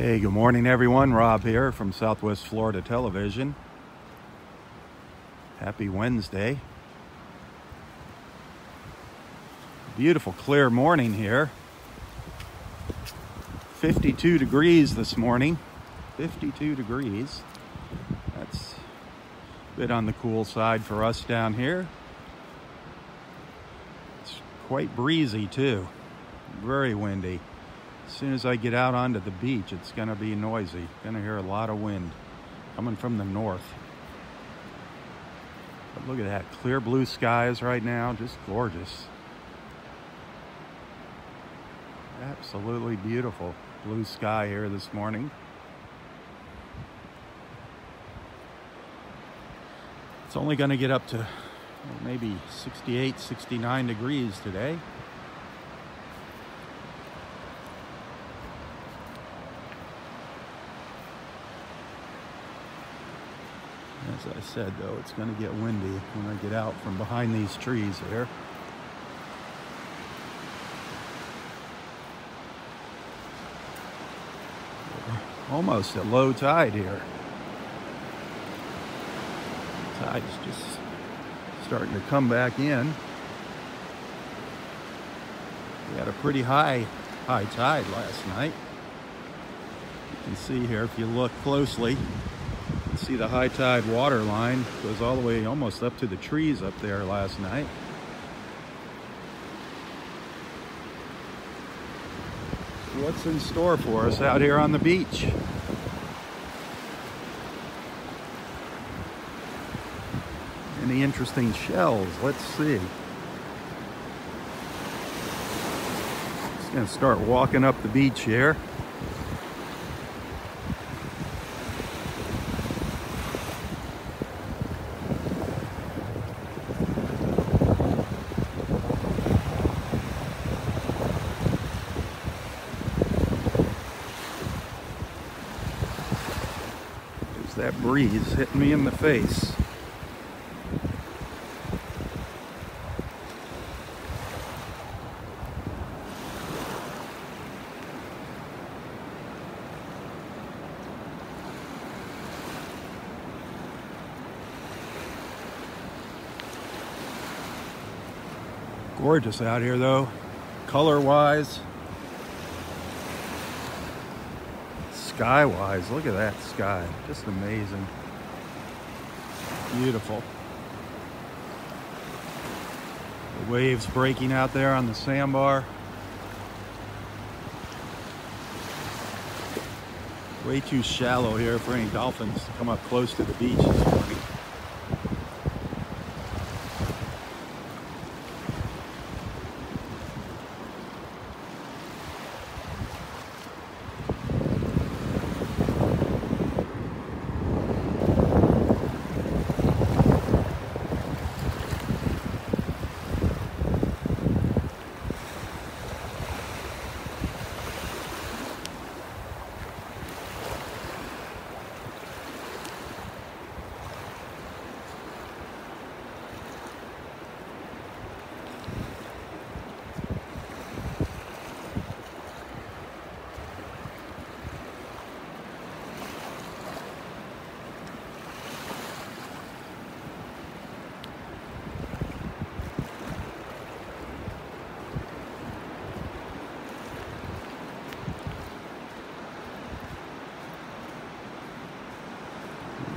Hey, good morning everyone. Rob here from Southwest Florida Television. Happy Wednesday. Beautiful clear morning here. 52 degrees this morning. 52 degrees. That's a bit on the cool side for us down here. It's quite breezy too. Very windy. As soon as I get out onto the beach, it's going to be noisy. Going to hear a lot of wind coming from the north. But look at that, clear blue skies right now, just gorgeous. Absolutely beautiful blue sky here this morning. It's only going to get up to maybe 68, 69 degrees today. As I said, though, it's going to get windy when I get out from behind these trees here. We're almost at low tide here. Tide's just starting to come back in. We had a pretty high tide last night. You can see here, if you look closely, see the high tide water line goes all the way almost up to the trees up there last night. What's in store for us out here on the beach? Any interesting shells? Let's see. Just gonna start walking up the beach here. That breeze hitting me in the face. Gorgeous out here though, color-wise. Sky-wise, look at that sky, just amazing. Beautiful. The waves breaking out there on the sandbar. Way too shallow here for any dolphins to come up close to the beach this morning.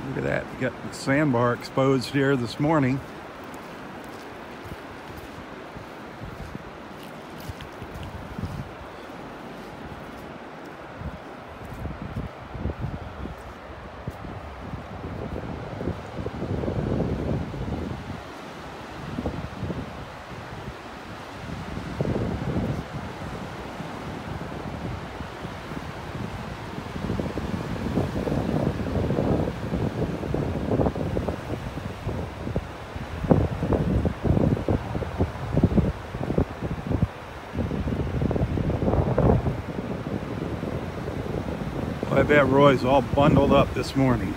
Look at that, we got the sandbar exposed here this morning. I bet Roy's all bundled up this morning.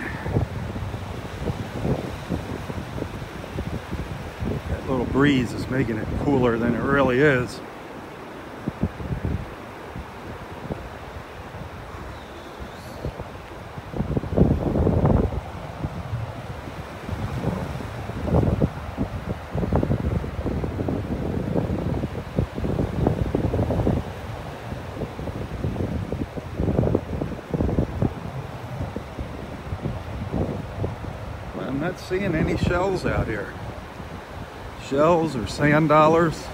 That little breeze is making it cooler than it really is. seeing any shells out here. Shells or sand dollars.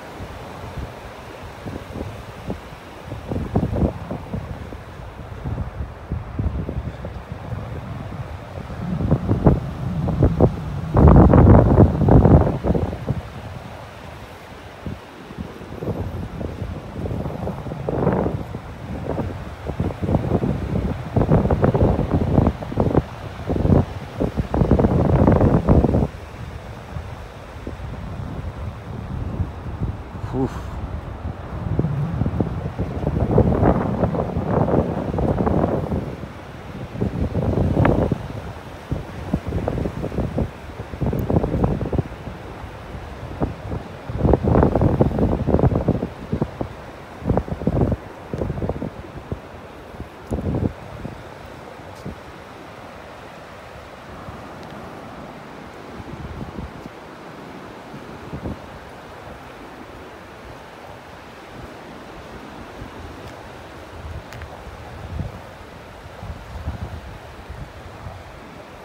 Oof.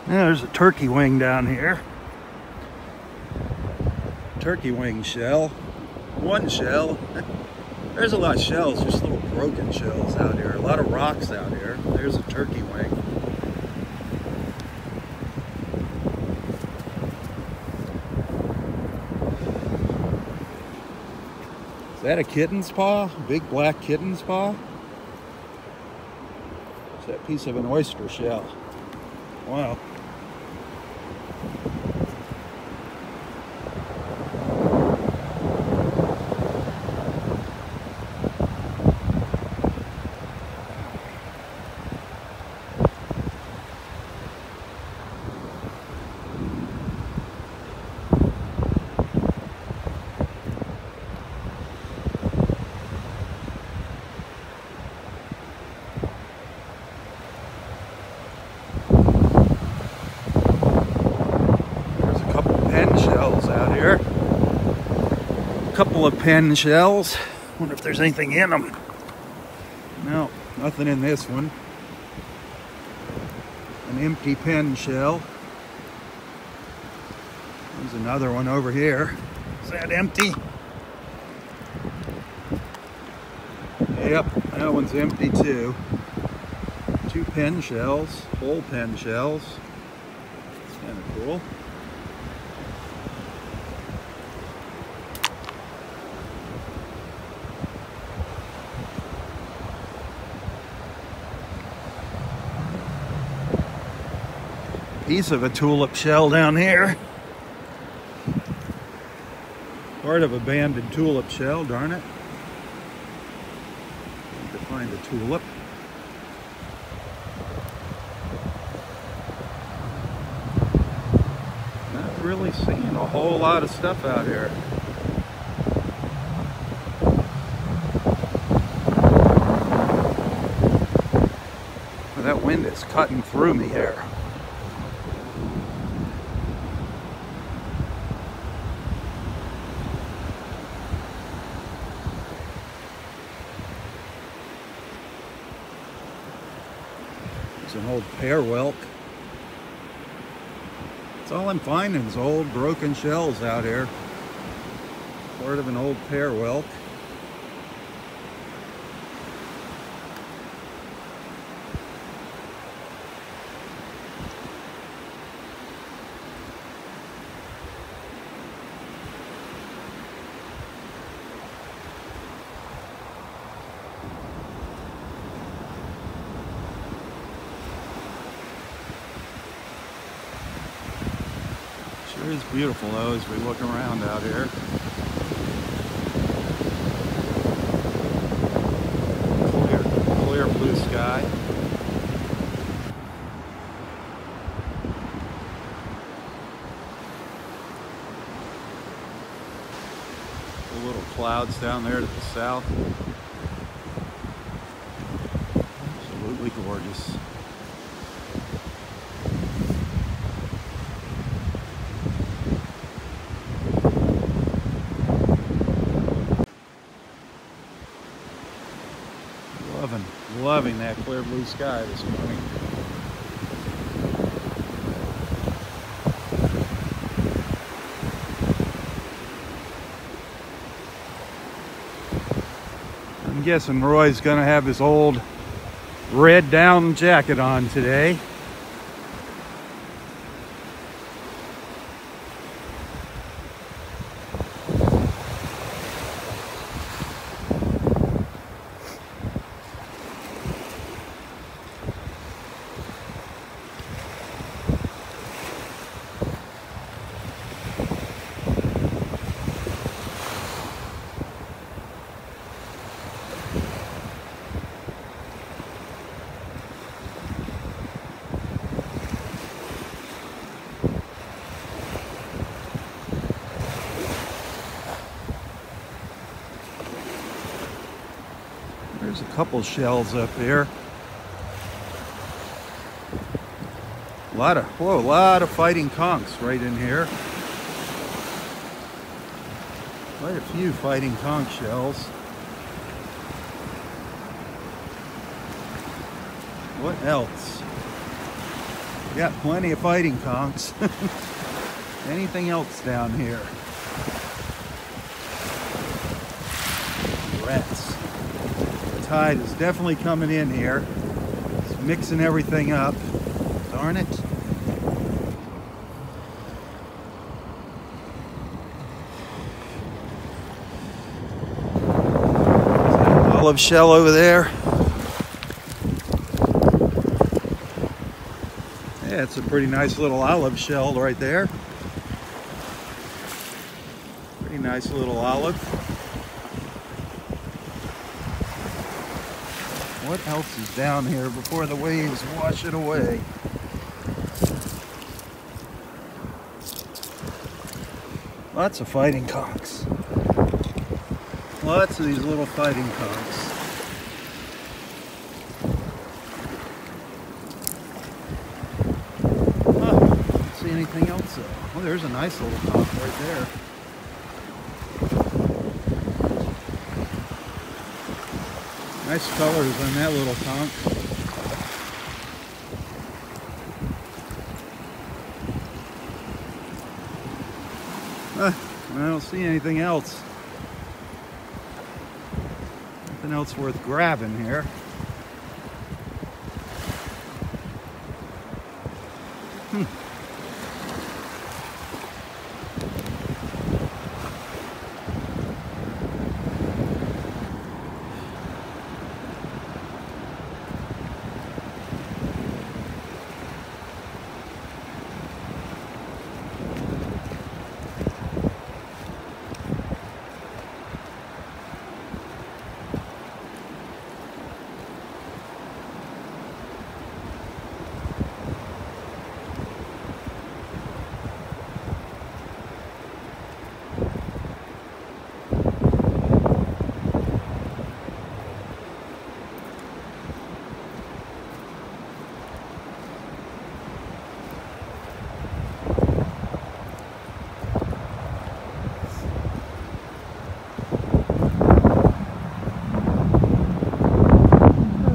Yeah, there's a turkey wing down here. Turkey wing shell. One shell. There's a lot of shells, just little broken shells out here. A lot of rocks out here. There's a turkey wing. Is that a kitten's paw? A big black kitten's paw? It's that piece of an oyster shell. Wow. Out here, a couple of pen shells. Wonder if there's anything in them. No, nothing in this one. An empty pen shell. There's another one over here. Is that empty? Yep, that one's empty too. Two pen shells, whole pen shells. That's kind of cool. Piece of a tulip shell down here. Part of abandoned tulip shell, darn it. Need to find a tulip. Not really seeing a whole lot of stuff out here. Well, that wind is cutting through me here. An old pear whelk. That's all I'm finding is old broken shells out here. Part of an old pear whelk. Sure is beautiful though as we look around out here. Clear blue sky. The little clouds down there to the south. Absolutely gorgeous. Loving that clear blue sky this morning. I'm guessing Roy's gonna have his old red down jacket on today. There's a couple shells up there. A lot of fighting conchs right in here. Quite a few fighting conch shells. What else? We got plenty of fighting conchs. Anything else down here? Rats. Tide is definitely coming in here. It's mixing everything up. Darn it. Olive shell over there. Yeah, it's a pretty nice little olive shell right there. Pretty nice little olive. What else is down here before the waves wash it away? Lots of fighting conchs. Lots of these little fighting conchs. Don't see anything else though. Oh, there's a nice little conch right there. Nice colors on that little conch. I don't see anything else. Nothing else worth grabbing here.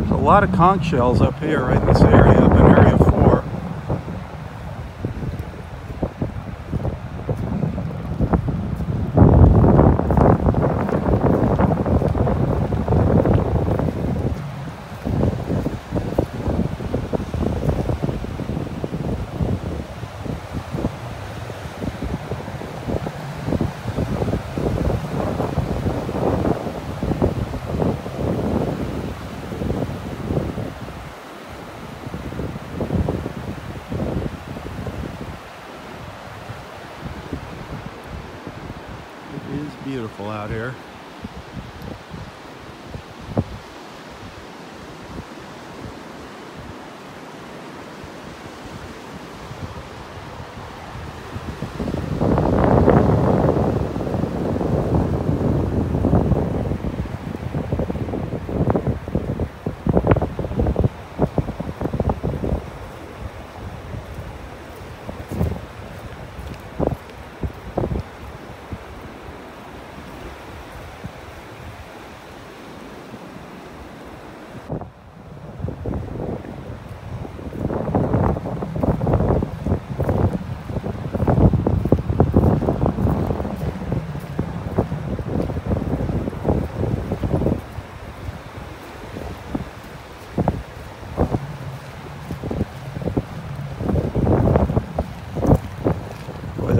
A lot of conch shells up here, right in this area, up in area 4. It is beautiful out here.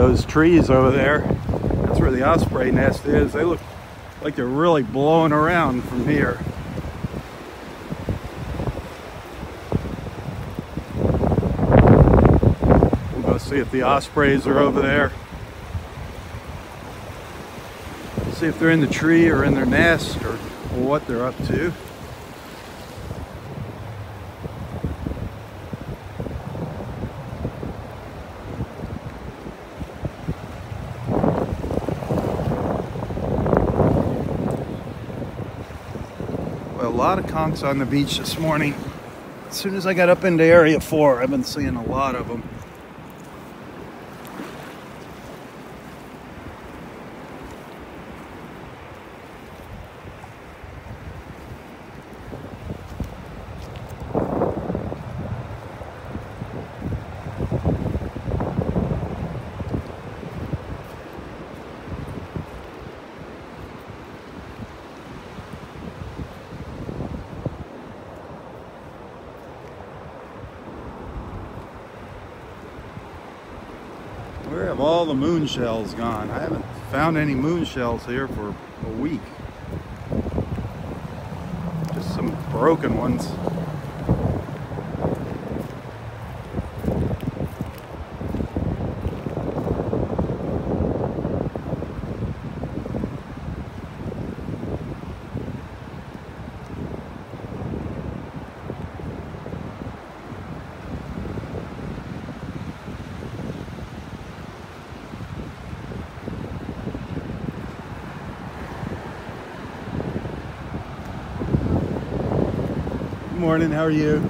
those trees over there. That's where the osprey nest is. They look like they're really blowing around from here. We'll go see if the ospreys are over there. See if they're in the tree or in their nest or what they're up to. Well, a lot of conchs on the beach this morning. As soon as I got up into Area 4, I've been seeing a lot of them. Where have all the moon shells gone? I haven't found any moon shells here for a week. Just some broken ones. Morning, how are you?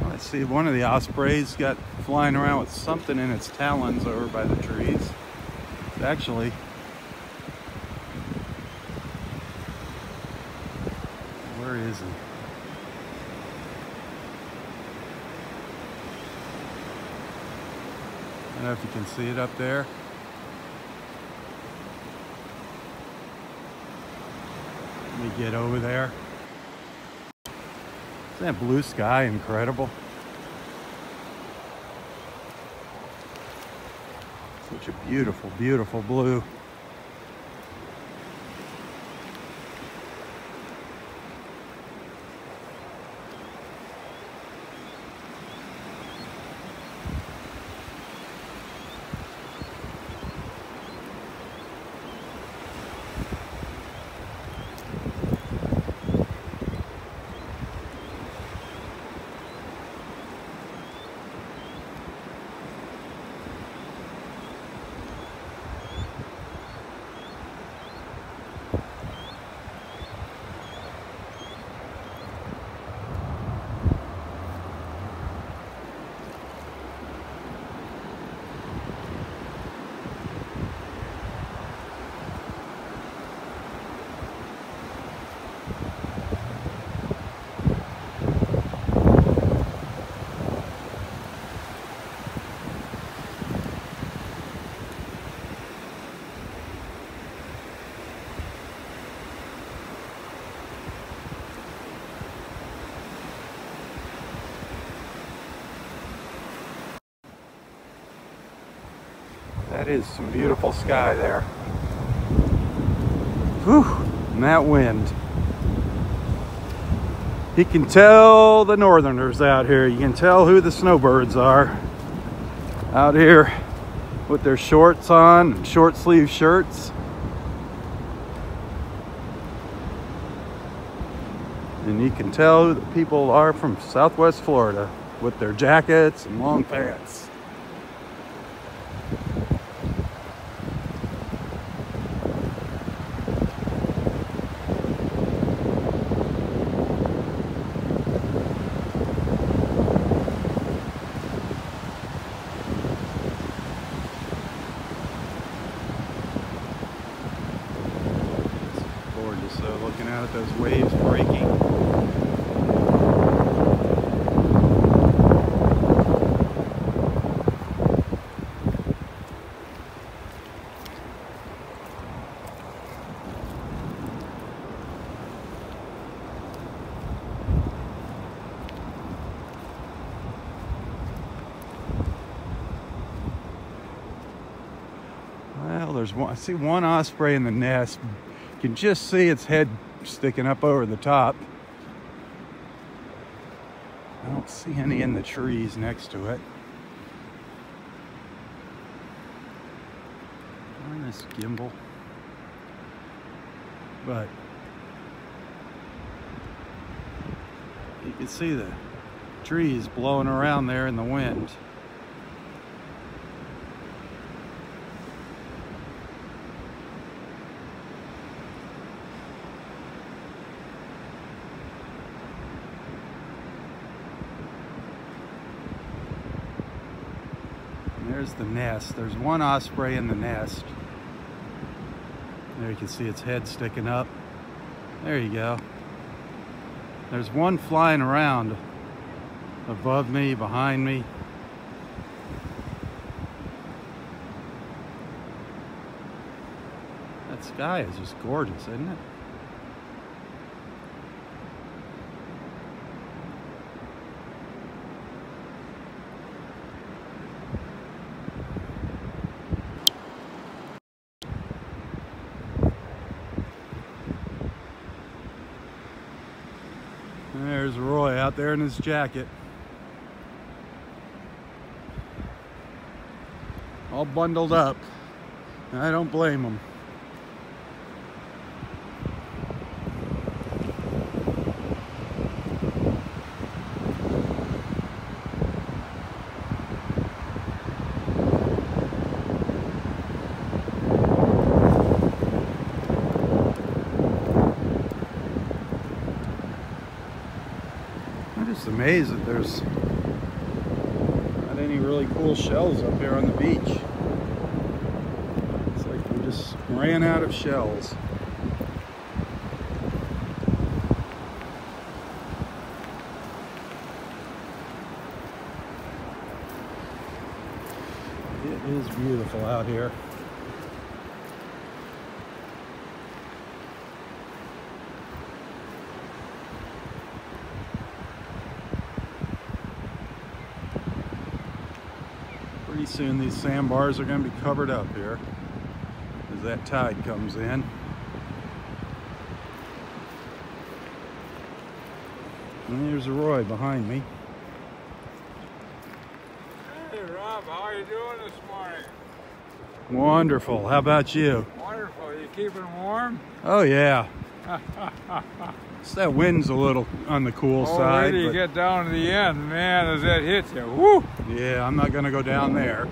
I see one of the ospreys got flying around with something in its talons over by the trees. It's actually where is he? I don't know if you can see it up there. Let me get over there. Isn't that blue sky incredible? Such a beautiful, beautiful blue. That is some beautiful sky there. Whew, and that wind. You can tell the northerners out here. You can tell who the snowbirds are out here with their shorts on and short sleeve shirts. And you can tell who the people are from Southwest Florida with their jackets and long pants. breaking. Well, there's one. I see one osprey in the nest. You can just see its head sticking up over the top. I don't see any in the trees next to it. On this gimbal. But you can see the trees blowing around there in the wind. There's the nest. There's one osprey in the nest. There you can see its head sticking up. There you go. There's one flying around above me, behind me. That sky is just gorgeous, isn't it? There's Roy out there in his jacket. All bundled up. I don't blame him. I'm just amazed that there's not any really cool shells up here on the beach. It's like we just ran out of shells. It is beautiful out here. Pretty soon these sandbars are going to be covered up here as that tide comes in. And there's Roy behind me. Hey Rob, how are you doing this morning? Wonderful. How about you? Wonderful. You keeping warm? Oh yeah. So that wind's a little on the cool side. Wait till you get down to the end, man, does that hit you? Woo! Yeah, I'm not going to go down there.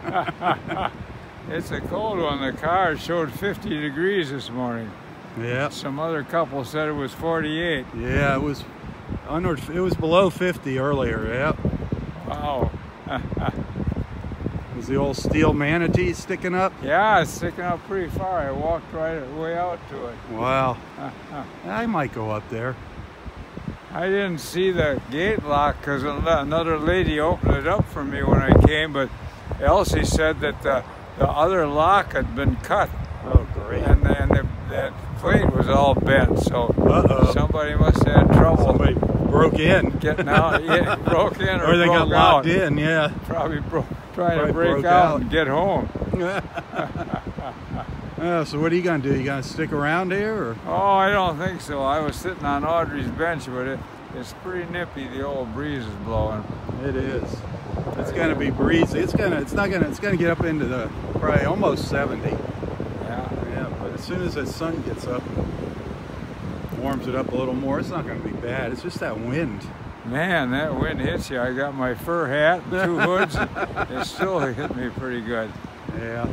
It's a cold one. The car showed 50 degrees this morning. Yeah. Some other couple said it was 48. Yeah, it was below 50 earlier. Yeah. Wow. Was the old steel manatee sticking up? Yeah, it's sticking up pretty far. I walked right way out to it. Wow. I might go up there. I didn't see the gate lock because another lady opened it up for me when I came, but Elsie said that the other lock had been cut. Oh, great. And that plate was all bent, so somebody must have had trouble. Somebody broke in. Getting out, yeah, broke in or they got locked in, yeah. Probably trying to break out and get home. So what are you going to do? You going to stick around here? Or? Oh, I don't think so. I was sitting on Audrey's bench, but it's pretty nippy. The old breeze is blowing. It is. It's going to be breezy. It's going to get up into the probably almost 70. Yeah, but as soon as the sun gets up and warms it up a little more, it's not going to be bad. It's just that wind. Man, that wind hits you. I got my fur hat and 2 hoods. It still hit me pretty good. Yeah.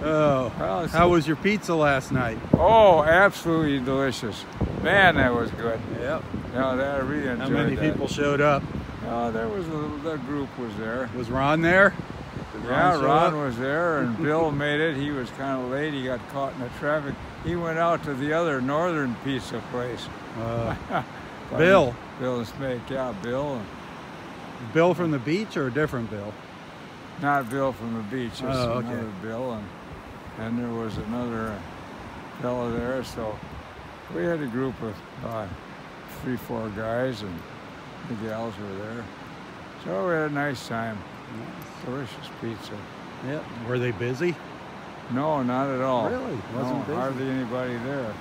Oh, well, how was your pizza last night? Oh, absolutely delicious. Man, that was good. Yep. No, that I really enjoyed. How many people showed up? There was the group was there. Was Ron there? Yeah, Ron was there, and Bill made it. He was kind of late. He got caught in the traffic. He went out to the other northern pizza place. Bill. Bill and Snake, yeah, Bill. Bill from the beach or a different Bill? Not Bill from the beach, just okay. another Bill. And there was another fellow there, so we had a group of 3-4 guys, and the gals were there. So we had a nice time. Nice. Delicious pizza. Yeah. Were they busy? No, not at all. Really? Wasn't busy? Hardly anybody there.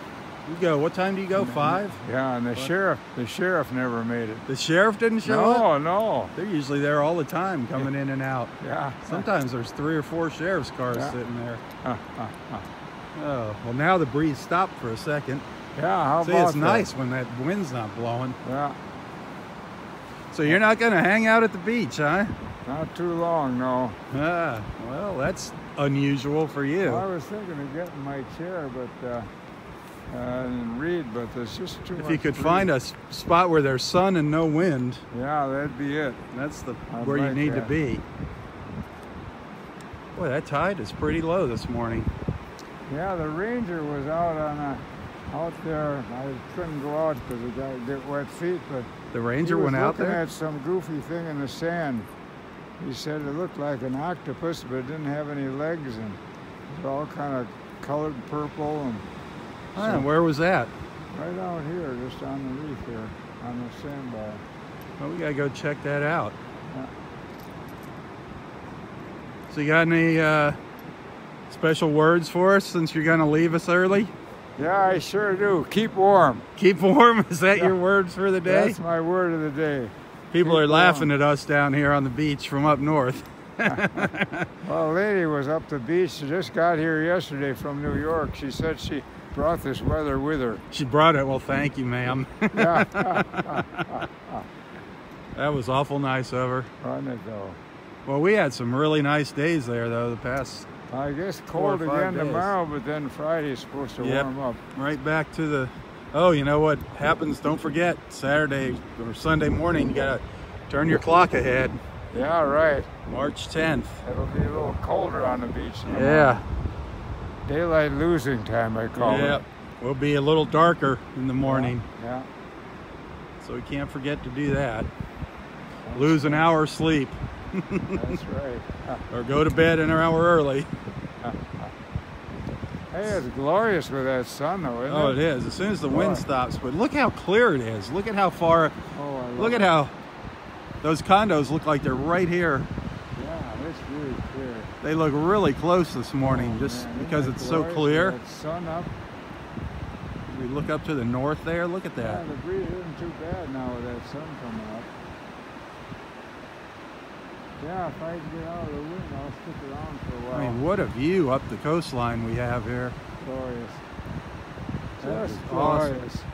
You go. What time do you go? 5? Yeah, and the sheriff never made it. The sheriff didn't show up? No. They're usually there all the time, coming in and out. Yeah. Sometimes there's 3 or 4 sheriff's cars sitting there. Oh, well, now the breeze stopped for a second. Yeah, how See, about it's nice when that wind's not blowing. Yeah. So you're not going to hang out at the beach, huh? Not too long, no. Well, that's unusual for you. Well, I was thinking of getting my chair, and read, but there's just too much. If you could find a spot where there's sun and no wind. Yeah, that'd be it. That's where you need to be. Boy, that tide is pretty low this morning. Yeah, the ranger was out there. I couldn't go out because I got to get wet feet, but the ranger went out there? He was looking at some goofy thing in the sand. He said it looked like an octopus, but it didn't have any legs, and it was all kind of colored purple. And so, where was that? Right out here, just on the reef here, on the sandbar. Well, we gotta go check that out. Yeah. So you got any special words for us since you're gonna leave us early? Yeah, I sure do. Keep warm. Keep warm? Is that your words for the day? That's my word of the day. People are laughing at us down here on the beach from up north. Well, a lady was up the beach. She just got here yesterday from New York. She said she brought this weather with her. She brought it. Well, thank you, ma'am. Yeah. That was awful nice of her. Wasn't it, though? Well, we had some really nice days there, though, the past I guess cold again tomorrow, but then Friday's supposed to warm up. Right back to the... Oh, you know what happens? Don't forget, Saturday or Sunday morning, you got to turn your clock ahead. Yeah, right. March 10th. It'll be a little colder on the beach now. Yeah. Daylight losing time, I call it. Yeah, we'll be a little darker in the morning. Yeah. So we can't forget to do that. Lose an hour sleep. That's right. Or go to bed an hour early. Hey, it's glorious with that sun, though, isn't it? Oh, it is. As soon as the wind stops. But look how clear it is. Look at how far. Look at how those condos look like they're right here. Yeah, it's really clear. They look really close this morning, just because it's so clear. That sun up. We look up to the north there. Look at that. Yeah, the breeze isn't too bad now with that sun coming up. Yeah, if I can get out of the wind, I'll stick around for a while. I mean, what a view up the coastline we have here. Glorious. That Just is glorious. awesome.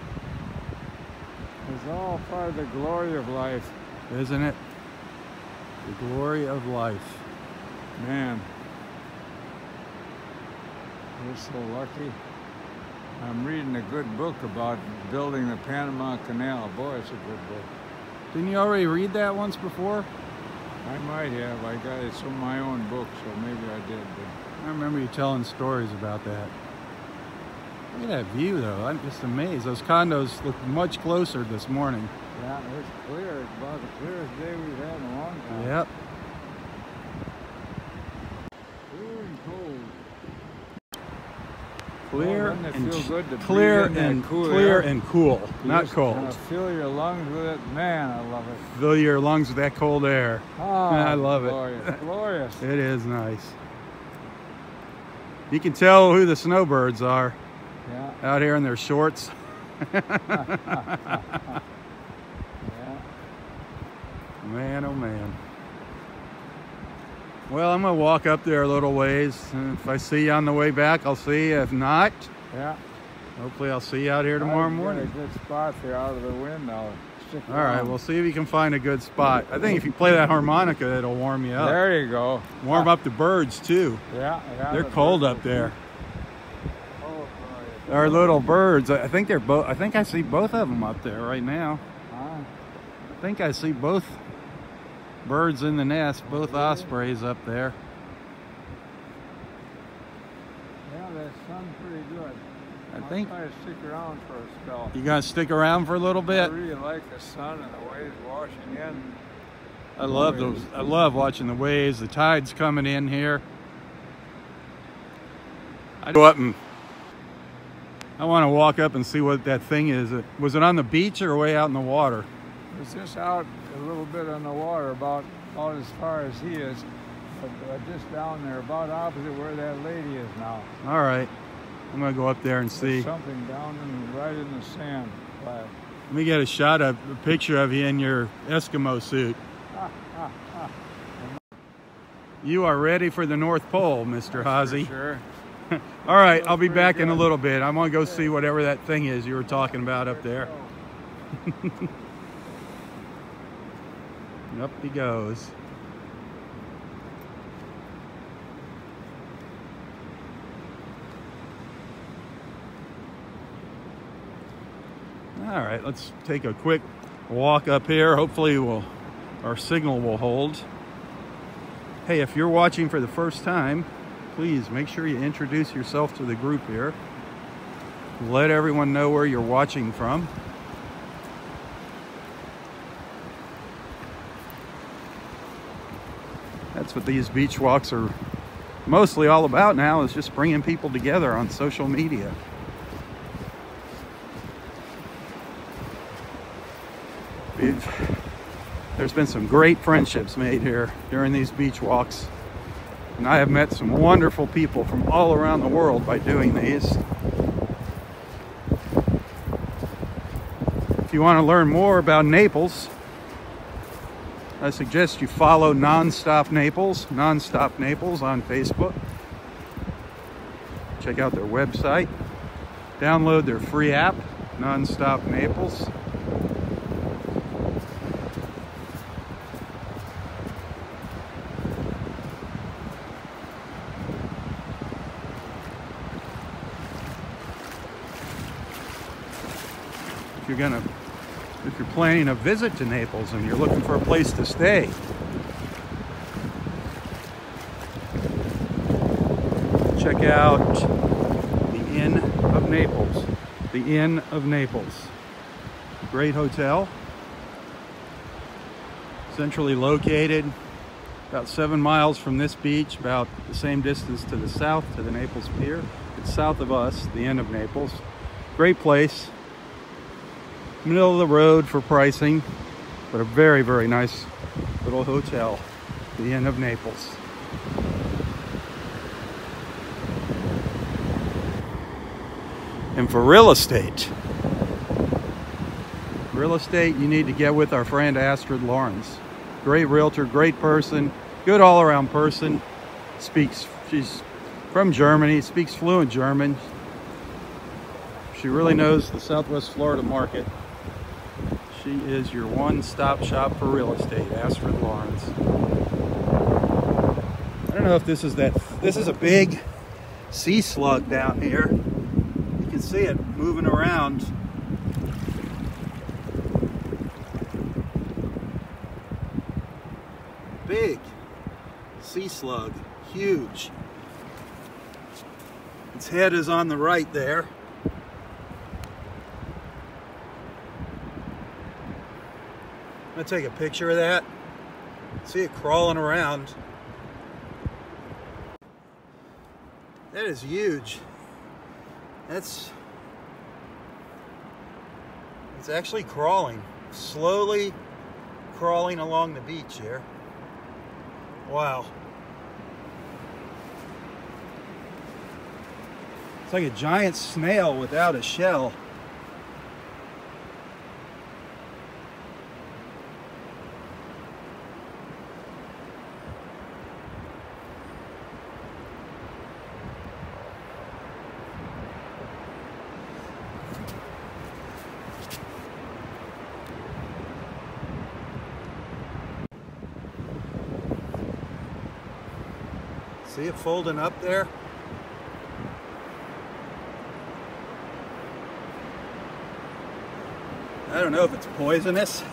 It's all part of the glory of life. Isn't it? The glory of life. Man. We're so lucky. I'm reading a good book about building the Panama Canal. Boy, it's a good book. Didn't you already read that once before? I might have. I got it from my own book, so maybe I did. But I remember you telling stories about that. Look at that view, though. I'm just amazed. Those condos look much closer this morning. yeah, it's clear. It's about the clearest day we've had in a long time. Yep. Clear and cold. Clear doesn't it and feel good to clear breathe in that and cool clear air? and cool, You not just cold. kinda fill your lungs with it. Man, I love it. Fill your lungs with that cold air. Oh, I love glorious. it. Glorious. It is nice. You can tell who the snowbirds are Yeah. out here in their shorts. Yeah. Man, oh man. Well, I'm gonna walk up there a little ways, and if I see you on the way back, I'll see you. If not, Yeah. hopefully I'll see you out here tomorrow I've got morning. a good spot there out of the wind. I'll stick All right, around. we'll see if you can find a good spot. I think if you play that harmonica, it'll warm you up. There you go. Warm up the birds too. Yeah. They're the cold birds up there. Oh, boy. Our little birds. I think they're both. I think I see both of them up there right now. Huh? I think I see both birds in the nest, both ospreys up there. Yeah, that sun's pretty good. I think. I'll try to stick around for a spell. You gonna stick around for a little I bit? really like the sun and the waves washing in. I love those. I love watching the waves. The tide's coming in here. I go up and I want to walk up and see what that thing is. Was it on the beach or way out in the water? It was just out a little bit on the water, about as far as he is, but just down there, about opposite where that lady is now. All right, I'm gonna go up there and see. There's something down right in the sand. Let me get a picture of you in your Eskimo suit. You are ready for the North Pole, Mr. Hazy. Sure. All right, I'll be back in a little bit. I'm gonna go see whatever that thing is you were talking about up there. Up he goes. All right, let's take a quick walk up here. Hopefully our signal will hold. Hey, if you're watching for the first time, please make sure you introduce yourself to the group here. Let everyone know where you're watching from. That's what these beach walks are mostly all about now, is just bringing people together on social media. There's been some great friendships made here during these beach walks. And I have met some wonderful people from all around the world by doing these. If you want to learn more about Naples, I suggest you follow Nonstop Naples on Facebook. Check out their website. Download their free app, Nonstop Naples. If you're planning a visit to Naples and you're looking for a place to stay, check out the Inn of Naples. The Inn of Naples. Great hotel. Centrally located, about 7 miles from this beach, about the same distance to the south, to the Naples Pier. It's south of us, the Inn of Naples. Great place. Middle of the road for pricing, but a very, very nice little hotel, the Inn of Naples. And for real estate, you need to get with our friend Astrid Lawrence. Great realtor, great person, good all-around person. She's from Germany, speaks fluent German. She really knows the Southwest Florida market. She is your one-stop shop for real estate, Astrid Lawrence. I don't know if this is a big sea slug down here. You can see it moving around. Big sea slug, huge. Its head is on the right there. I'm gonna take a picture of that. See it crawling around. That is huge. It's actually crawling, slowly crawling along the beach here. Wow. It's like a giant snail without a shell. See it folding up there? I don't know if it's poisonous.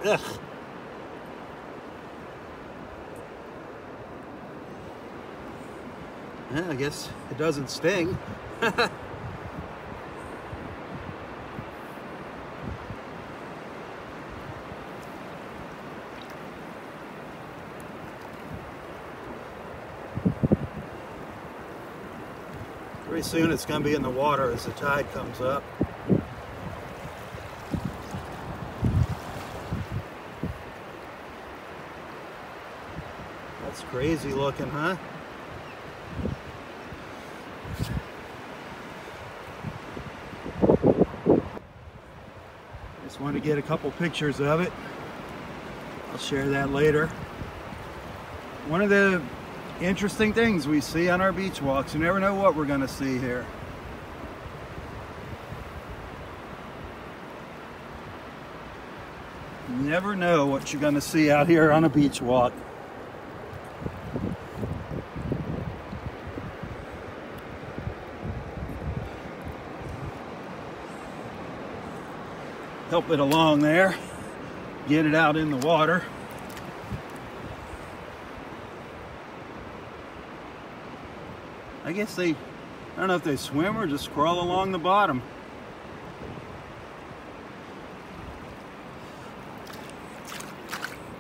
Ugh. Yeah, I guess it doesn't sting. Pretty soon it's going to be in the water as the tide comes up. That's crazy looking, huh? Just want to get a couple pictures of it. I'll share that later. One of the interesting things we see on our beach walks, you never know what we're going to see here. You never know what you're going to see out here on a beach walk. Help it along there, get it out in the water. I guess I don't know if they swim or just crawl along the bottom.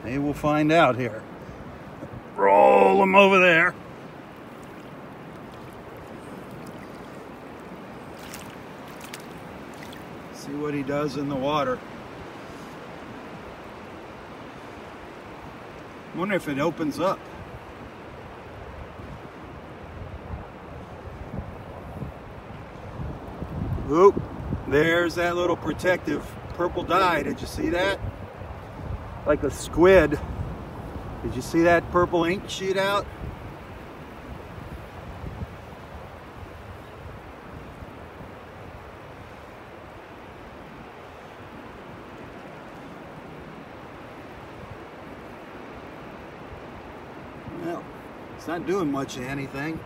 Maybe we'll find out here. Roll them over there. See what he does in the water. I wonder if it opens up. Oop, there's that little protective purple dye. Did you see that? Like a squid. Did you see that purple ink shoot out? Well, it's not doing much of anything.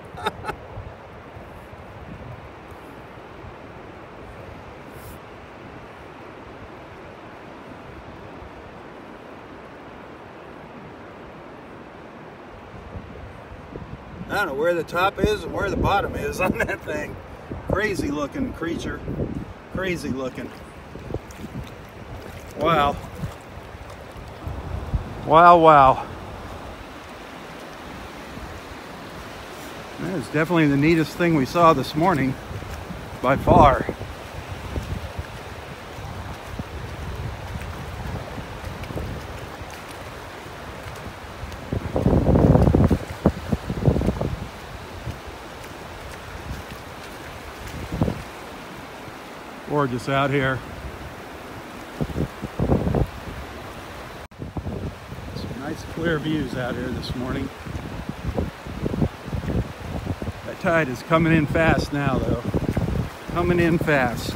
I don't know where the top is and where the bottom is on that thing. Crazy looking creature. Crazy looking. Wow. Wow, wow. That is definitely the neatest thing we saw this morning, by far. Gorgeous out here. Some nice clear views out here this morning. That tide is coming in fast now though. Coming in fast.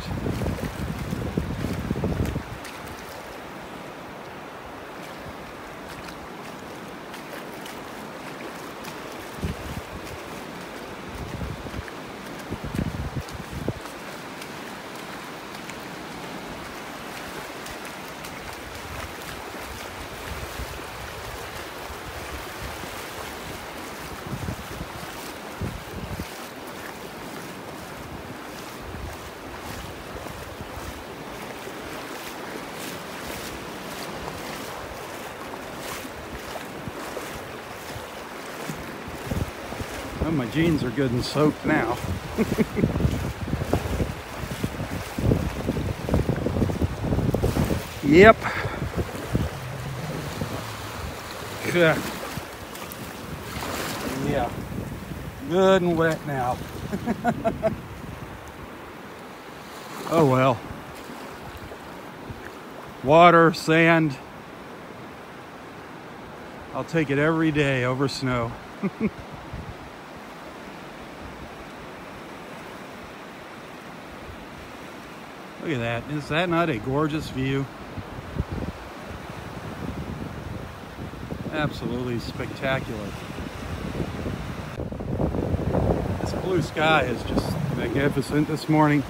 Well, my jeans are good and soaked now. Yep. Yeah. Good and wet now. Oh well. Water, sand. I'll take it every day over snow. Look at that. Is that not a gorgeous view? Absolutely spectacular. This blue sky is just magnificent this morning.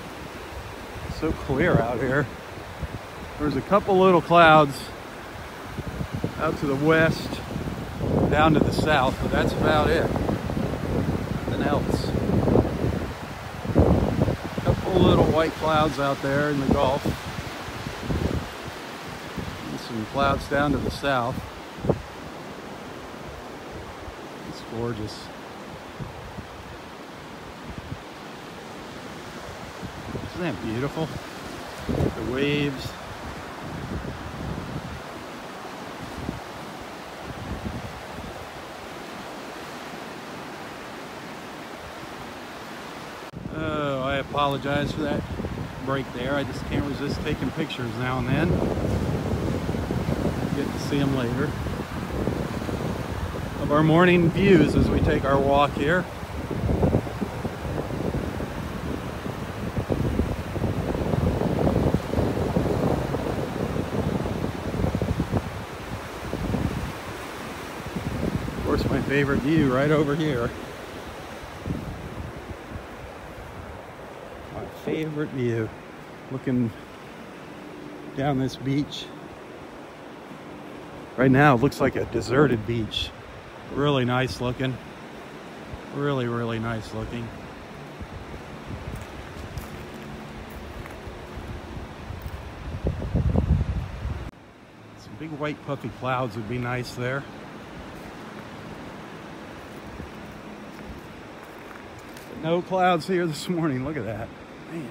So clear out here. There's a couple little clouds out to the west, down to the south, but that's about it. Nothing else. A couple little white clouds out there in the Gulf. And some clouds down to the south. It's gorgeous. Isn't that beautiful? The waves. Oh, I apologize for that break there. I just can't resist taking pictures now and then. Get to see them later. Of our morning views as we take our walk here. Of course, my favorite view right over here. My favorite view. Looking down this beach. Right now it looks like a deserted beach. Really nice looking. Really, really nice looking. Some big white puffy clouds would be nice there. But no clouds here this morning. Look at that. Man,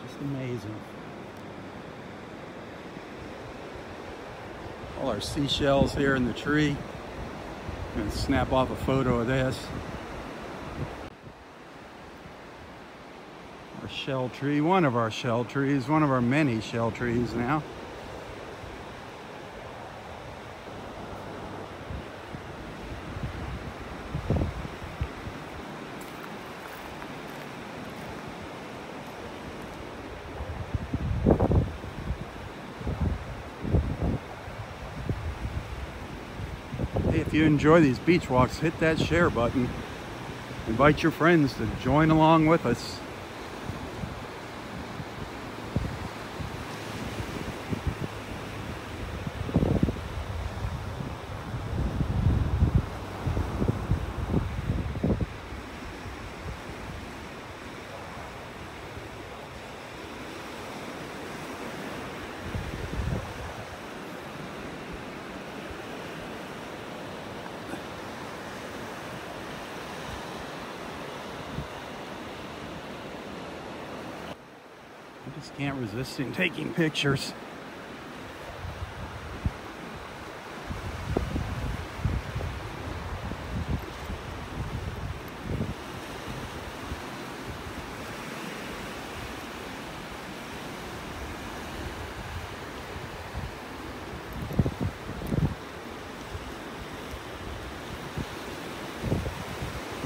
just amazing. All our seashells here in the tree. I'm going to snap off a photo of this. Our shell tree, one of our shell trees, one of our many shell trees now. If you enjoy these beach walks, hit that share button. Invite your friends to join along with us. I just can't resist taking pictures.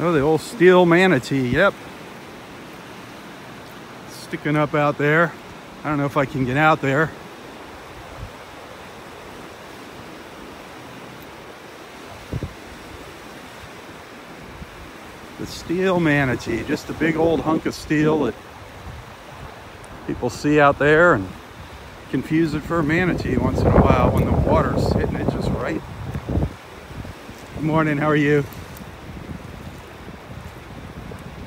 Oh, the old steel manatee, yep. Sticking up out there. I don't know if I can get out there. The steel manatee, just a big old hunk of steel that people see out there and confuse it for a manatee once in a while when the water's hitting it just right. Good morning, how are you?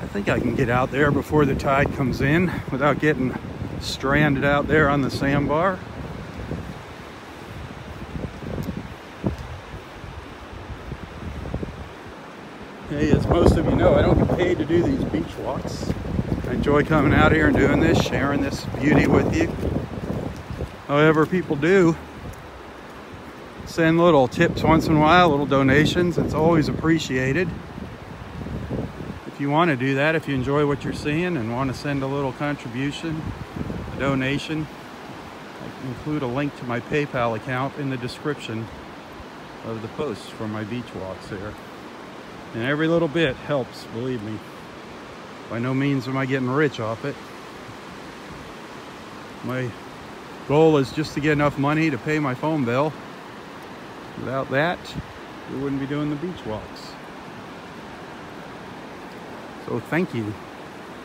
I think I can get out there before the tide comes in without getting stranded out there on the sandbar. Hey, as most of you know, I don't get paid to do these beach walks. I enjoy coming out here and doing this, sharing this beauty with you. However, people do send little tips once in a while, little donations. It's always appreciated. If you want to do that, if you enjoy what you're seeing and want to send a little contribution, a donation, I can include a link to my PayPal account in the description of the post for my beach walks here. And every little bit helps, believe me. By no means am I getting rich off it. My goal is just to get enough money to pay my phone bill. Without that, we wouldn't be doing the beach walks. So thank you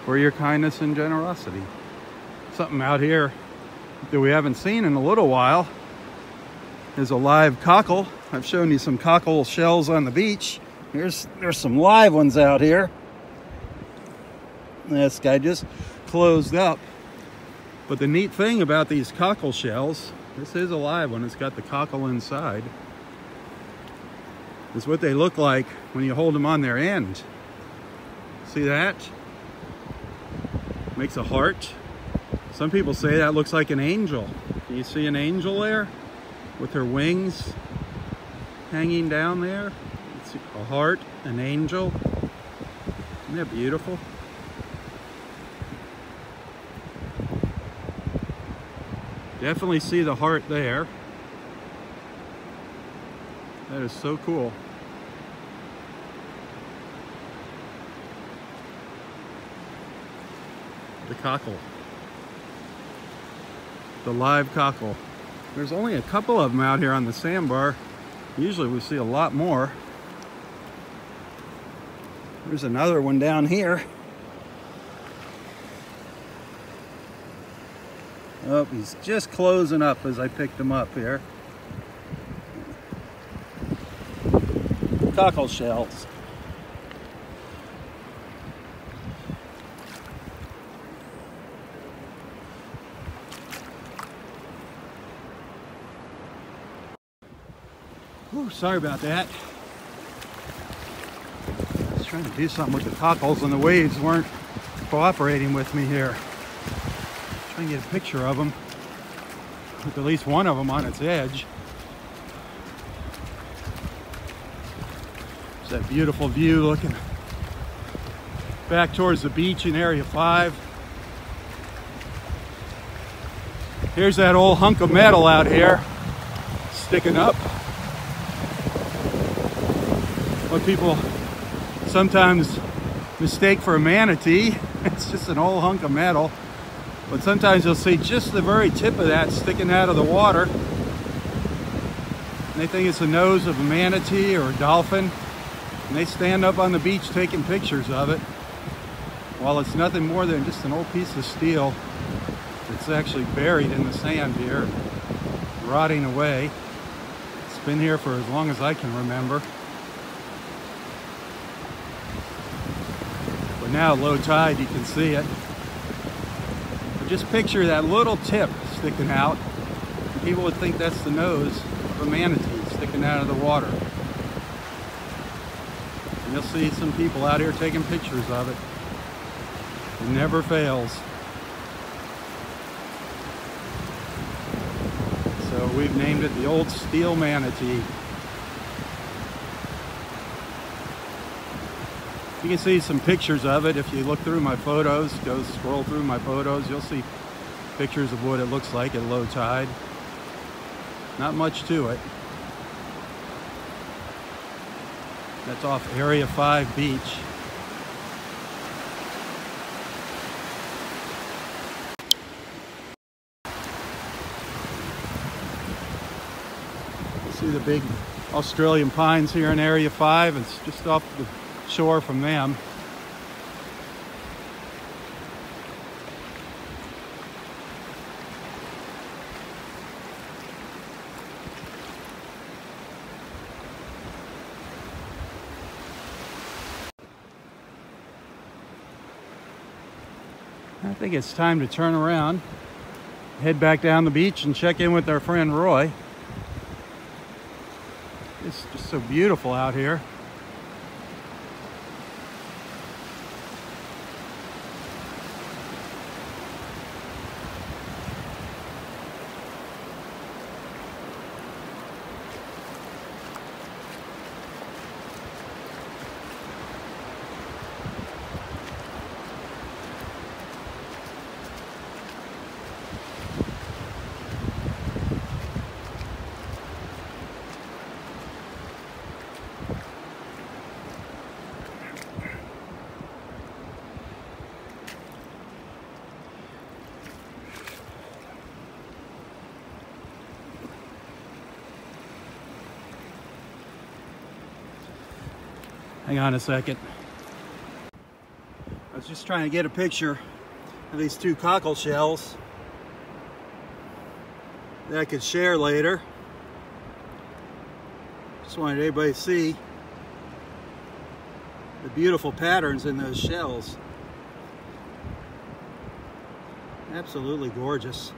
for your kindness and generosity. Something out here that we haven't seen in a little while is a live cockle. I've shown you some cockle shells on the beach. There's some live ones out here. This guy just closed up. But the neat thing about these cockle shells, this is a live one, it's got the cockle inside, is what they look like when you hold them on their end. See that? Makes a heart. Some people say that looks like an angel. Can you see an angel there? With her wings hanging down there? It's a heart, an angel. Isn't that beautiful? Definitely see the heart there. That is so cool. The cockle. The live cockle. There's only a couple of them out here on the sandbar. Usually we see a lot more. There's another one down here. Oh, he's just closing up as I picked him up here. Cockle shells. Ooh, sorry about that. I was trying to do something with the cockles and the waves weren't cooperating with me here. Trying to get a picture of them with at least one of them on its edge. There's that beautiful view looking back towards the beach in Area 5. Here's that old hunk of metal out here sticking up. What people sometimes mistake for a manatee. It's just an old hunk of metal. But sometimes you'll see just the very tip of that sticking out of the water. And they think it's the nose of a manatee or a dolphin. And they stand up on the beach taking pictures of it. While it's nothing more than just an old piece of steel that's actually buried in the sand here, rotting away. It's been here for as long as I can remember. But now low tide, you can see it. Just picture that little tip sticking out. People would think that's the nose of a manatee sticking out of the water. And you'll see some people out here taking pictures of it. It never fails. So we've named it the old steel manatee. You can see some pictures of it if you look through my photos. Go scroll through my photos. You'll see pictures of what it looks like at low tide. Not much to it. That's off Area 5 Beach. You see the big Australian pines here in Area 5. It's just off the shore from them. I think it's time to turn around, head back down the beach and check in with our friend Roy. It's just so beautiful out here. Hang on a second. I was just trying to get a picture of these two cockle shells that I could share later. Just wanted everybody to see the beautiful patterns in those shells. Absolutely gorgeous.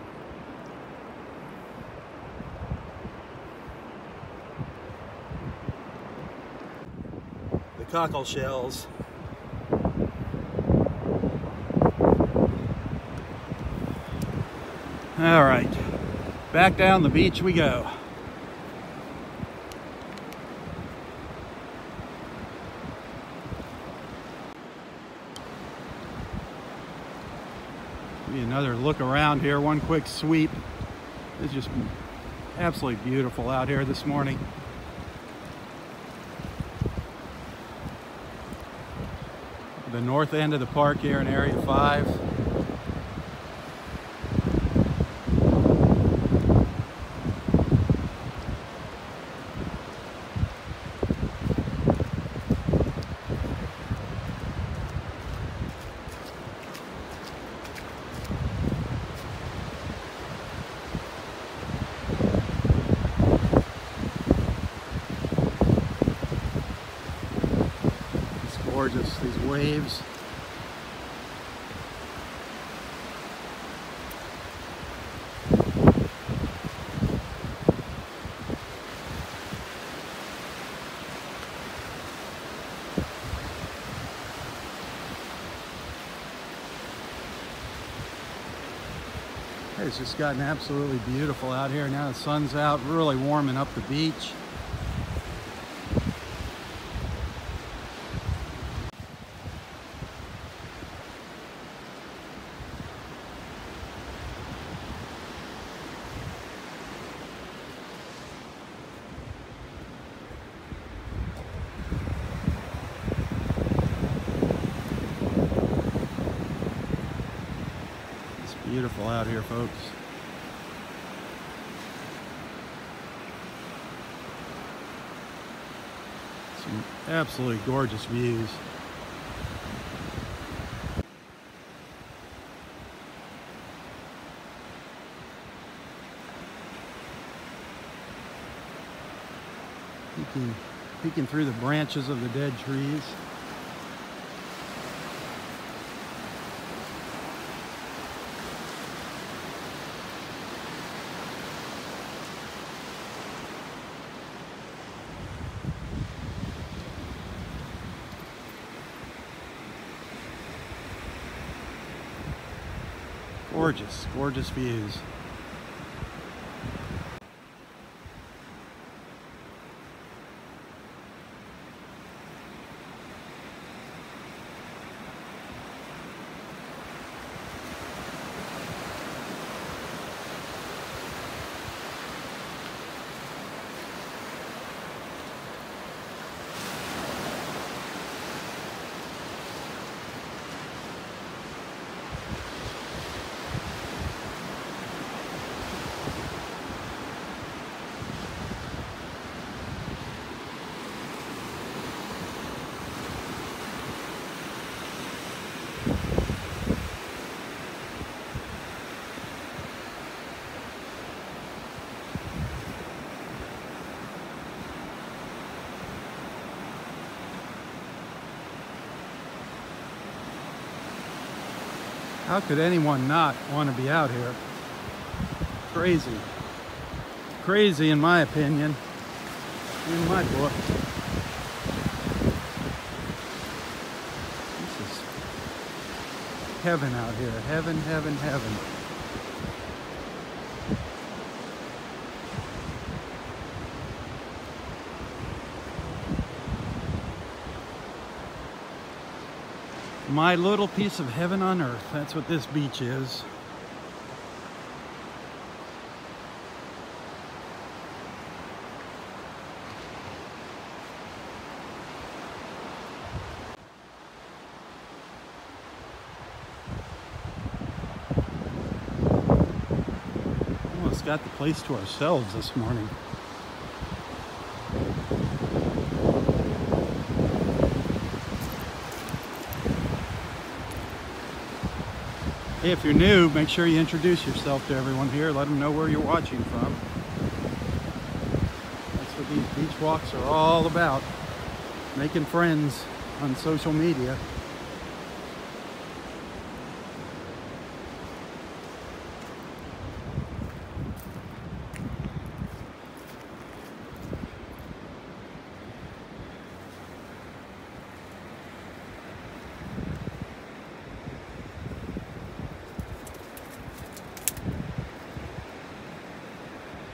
The cockle shells. All right, back down the beach we go. Another look around here, one quick sweep. It's just absolutely beautiful out here this morning. The north end of the park here in Area 5. Gorgeous, these waves. It's just gotten absolutely beautiful out here. Now the sun's out, really warming up the beach. Beautiful out here, folks. Some absolutely gorgeous views. Peeking through the branches of the dead trees. Gorgeous, gorgeous views. How could anyone not want to be out here? Crazy. Crazy in my opinion, in my book. This is heaven out here. Heaven, heaven, heaven. My little piece of heaven on earth. That's what this beach is. Almost got the place to ourselves this morning. Hey, if you're new, make sure you introduce yourself to everyone here. Let them know where you're watching from. That's what these beach walks are all about. Making friends on social media.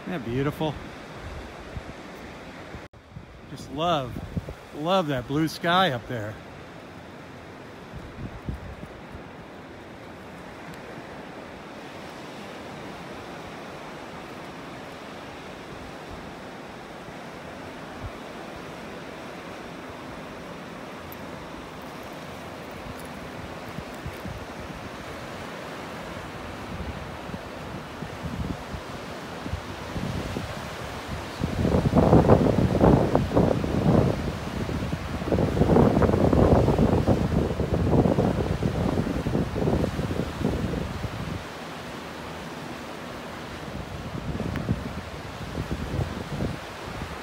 Isn't that beautiful? Just love that blue sky up there.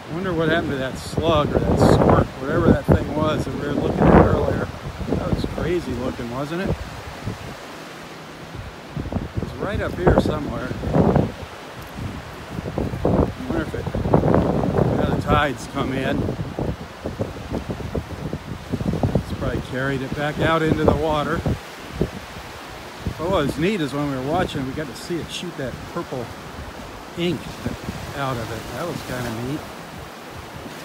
I wonder what happened to that slug or that squirt, whatever that thing was that we were looking at earlier. That was crazy looking, wasn't it? It was right up here somewhere. I wonder if now the tides come in. It's probably carried it back out into the water. But what was neat is when we were watching, we got to see it shoot that purple ink out of it. That was kind of neat.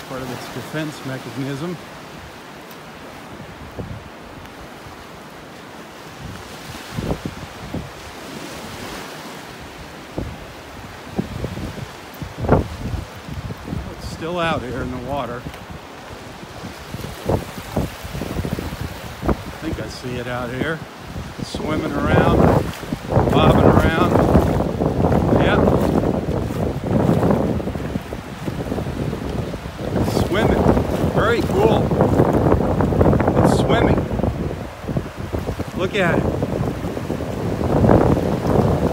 Part of its defense mechanism. It's still out here in the water. I think I see it out here. Swimming around, bobbing around. Yep. Swimming. Very cool. It's swimming. Look at it.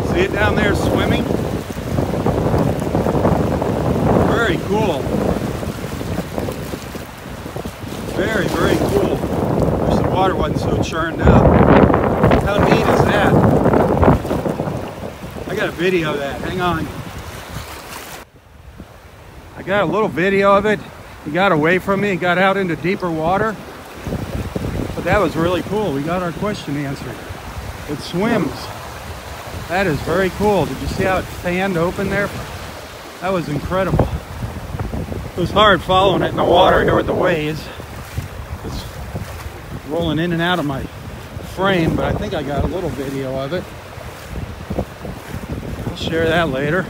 See it down there swimming? Very cool. Very, very cool. Wish the water wasn't so churned up. How neat is that? I got a video of that. Hang on. I got a little video of it. He got away from me and got out into deeper water. But that was really cool. We got our question answered. It swims. That is very cool. Did you see how it fanned open there? That was incredible. It was hard following it in the water here with the waves. It's rolling in and out of my frame, but I think I got a little video of it. I'll share that later.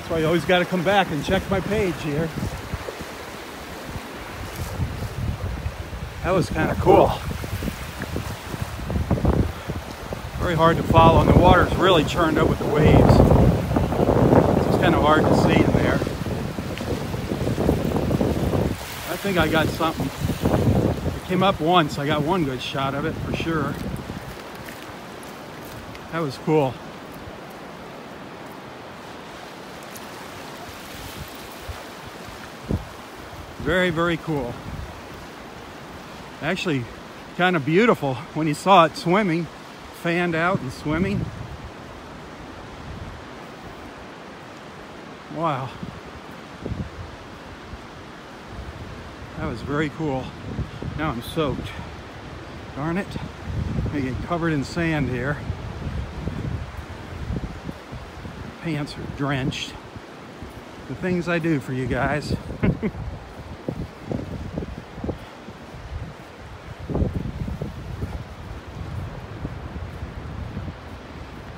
So you always got to come back and check my page here. That was kind of cool. Very hard to follow, and the water's really churned up with the waves. So it's kind of hard to see in there. I think I got something. It came up once. I got one good shot of it for sure. That was cool. Very, very cool. Actually, kind of beautiful when you saw it swimming, fanned out and swimming. Wow. That was very cool. Now I'm soaked. Darn it. I'm gonna get covered in sand here. Pants are drenched. The things I do for you guys. I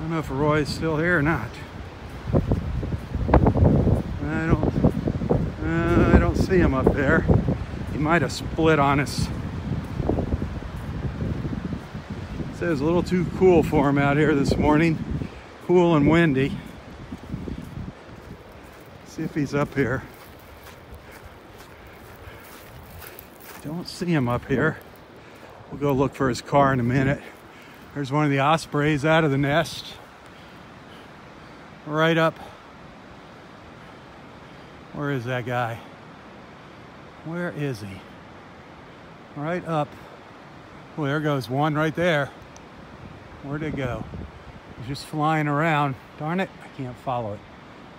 don't know if Roy's still here or not. I don't see him up there. He might have split on us. It says it's a little too cool for him out here this morning. Cool and windy. See if he's up here. Don't see him up here. We'll go look for his car in a minute. There's one of the ospreys out of the nest. Right up. Where is that guy? Where is he? Right up. Well, there goes one right there. Where'd it go? He's just flying around. Darn it, I can't follow it.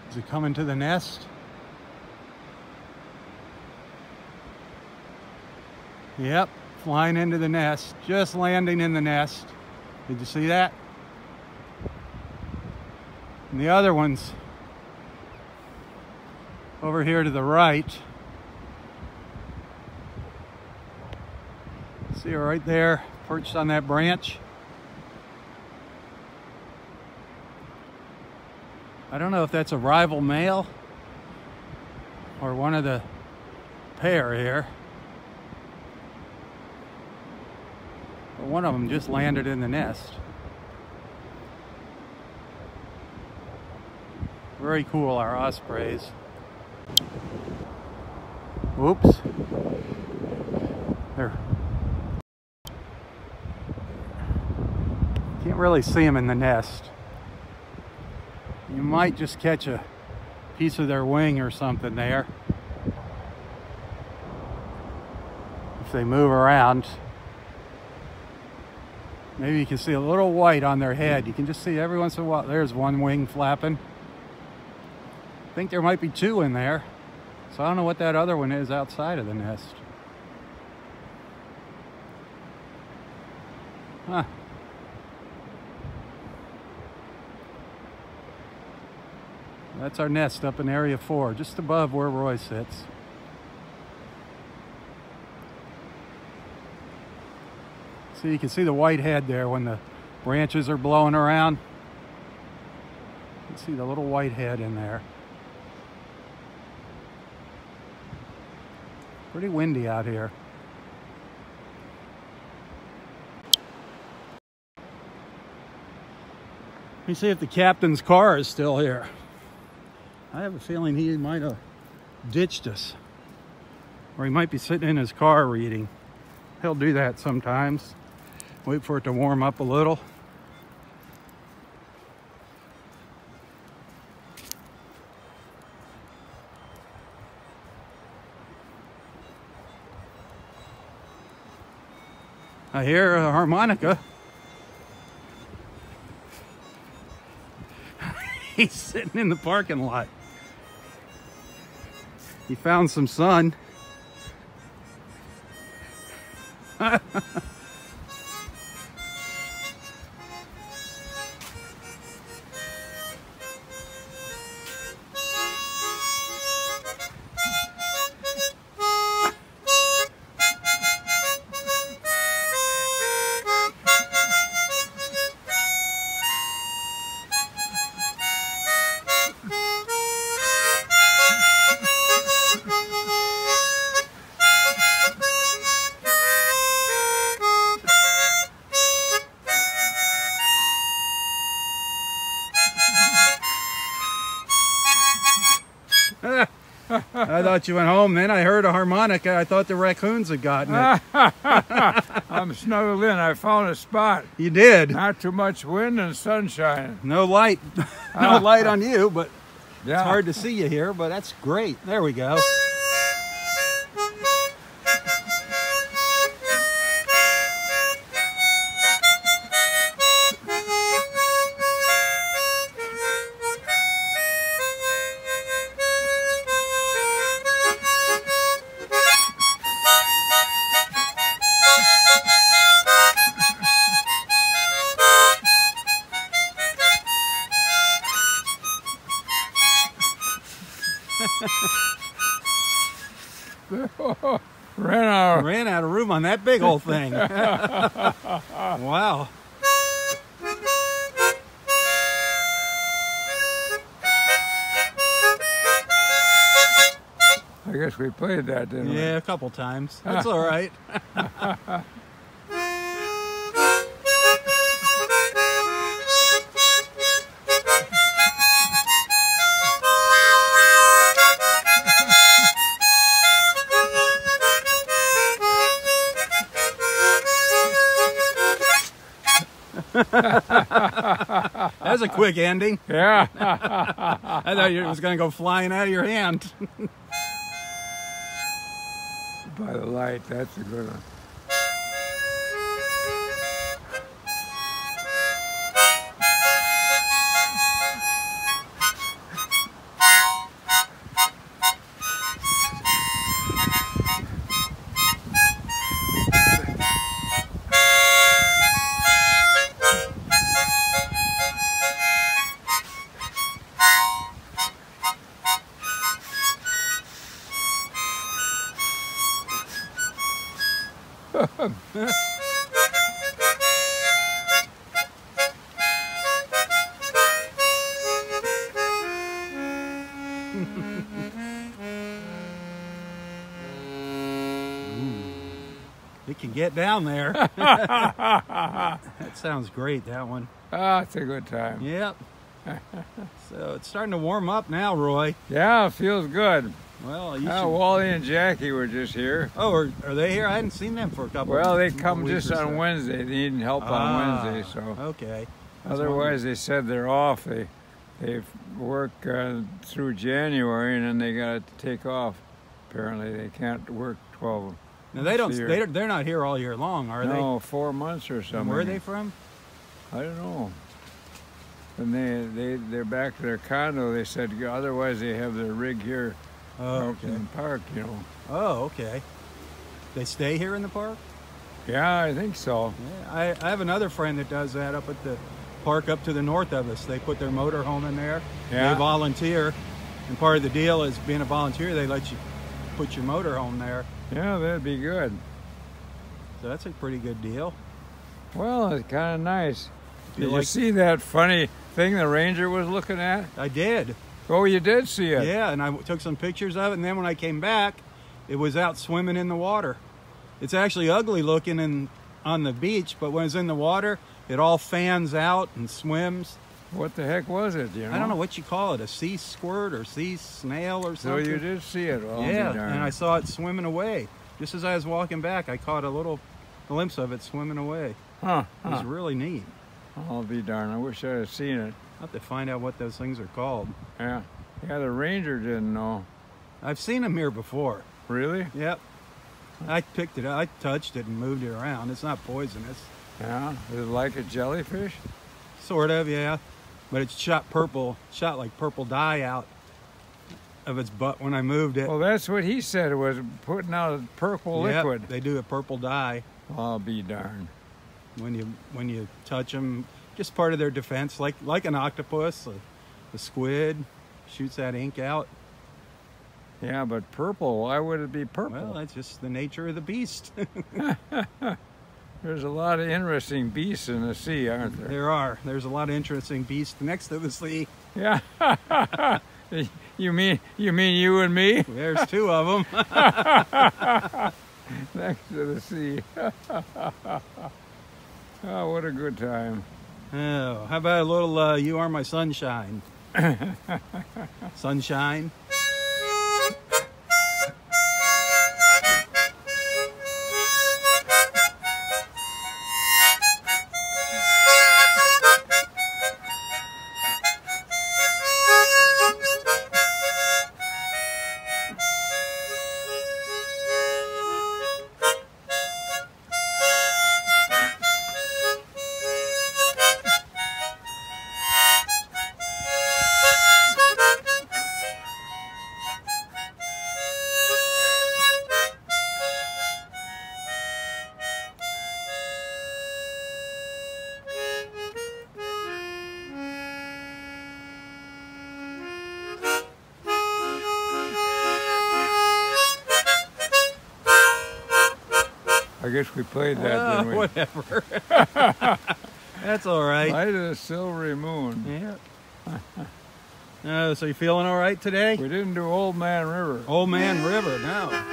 Is it coming to the nest? Yep, flying into the nest. Just landing in the nest. Did you see that? And the other one's over here to the right. See her right there, perched on that branch. I don't know if that's a rival male or one of the pair here. But one of them just landed in the nest. Very cool, our ospreys. Oops. There. Can't really see them in the nest. You might just catch a piece of their wing or something there if they move around. Maybe you can see a little white on their head. You can just see every once in a while. There's one wing flapping. I think there might be two in there. So I don't know what that other one is outside of the nest. Huh. That's our nest up in Area 4, just above where Roy sits. So you can see the white head there when the branches are blowing around. You can see the little white head in there. Pretty windy out here. Let me see if the captain's car is still here. I have a feeling he might have ditched us. Or he might be sitting in his car reading. He'll do that sometimes. Wait for it to warm up a little. I hear a harmonica. He's sitting in the parking lot. He found some sun. I thought you went home. Then I heard a harmonica. I thought the raccoons had gotten it. I'm snuggled in. I found a spot. You did. Not too much wind and sunshine. No light. No light on you, but Yeah. it's hard to see you here, but that's great. There we go. Ran out of room on that big old thing. Wow. I guess we played that, didn't we? Yeah, a couple times. That's all right. That was a quick ending. Yeah. I thought it was going to go flying out of your hand. By the light, that's a good one. can get down there. That sounds great, that one. Ah, it's a good time. Yep. So it's starting to warm up now, Roy. Yeah, it feels good. Well, you should... Wally and Jackie were just here. Oh, are they here? I hadn't seen them for a couple Well, they weeks come just on Wednesday. They needed help on Wednesday, so. Okay. Otherwise, they said they're off. They work through January, and then they got to take off. Apparently, they can't work 12. Now they're not here all year long, are they? No, 4 months or something. And where are they from? I don't know. And they're back to their condo. They said otherwise they have their rig here out in the park, you know. Oh, okay. They stay here in the park? Yeah, I think so. Yeah, I have another friend that does that up at the park up to the north of us. They put their motor home in there. Yeah. They volunteer. And part of the deal is being a volunteer, they let you put your motor home there. Yeah, that'd be good. So that's a pretty good deal. Well, it's kind of nice. Did you see that funny thing the ranger was looking at? I did. Oh, you did see it? Yeah, and I took some pictures of it, and then when I came back, it was out swimming in the water. It's actually ugly looking on the beach, but when it's in the water, it all fans out and swims. What the heck was it, you know? I don't know what you call it, a sea squirt or sea snail or something. So you did see it? Well, yeah, and I saw it swimming away. Just as I was walking back, I caught a little glimpse of it swimming away. Huh. It was really neat. I'll be darned. I wish I had seen it. I'll have to find out what those things are called. Yeah. Yeah, the ranger didn't know. I've seen them here before. Really? Yep. I picked it up. I touched it and moved it around. It's not poisonous. Yeah? Is it like a jellyfish? Sort of, yeah. But it shot like purple dye out of its butt when I moved it. Well, that's what he said. It was putting out a purple liquid. They do a purple dye. I'll be darned. When you touch them, just part of their defense, like an octopus, a squid shoots that ink out. Yeah, but purple, why would it be purple? Well, that's just the nature of the beast. There's a lot of interesting beasts in the sea, aren't there? There are. There's a lot of interesting beasts next to the sea. Yeah. You mean you and me? There's two of them. Next to the sea. Oh, what a good time. Oh, how about a little You Are My Sunshine? Sunshine. I guess we played that, didn't we? Whatever. That's all right. Light of the silvery moon. Yeah. So you feeling all right today? We didn't do Old Man River. Old Man River, no.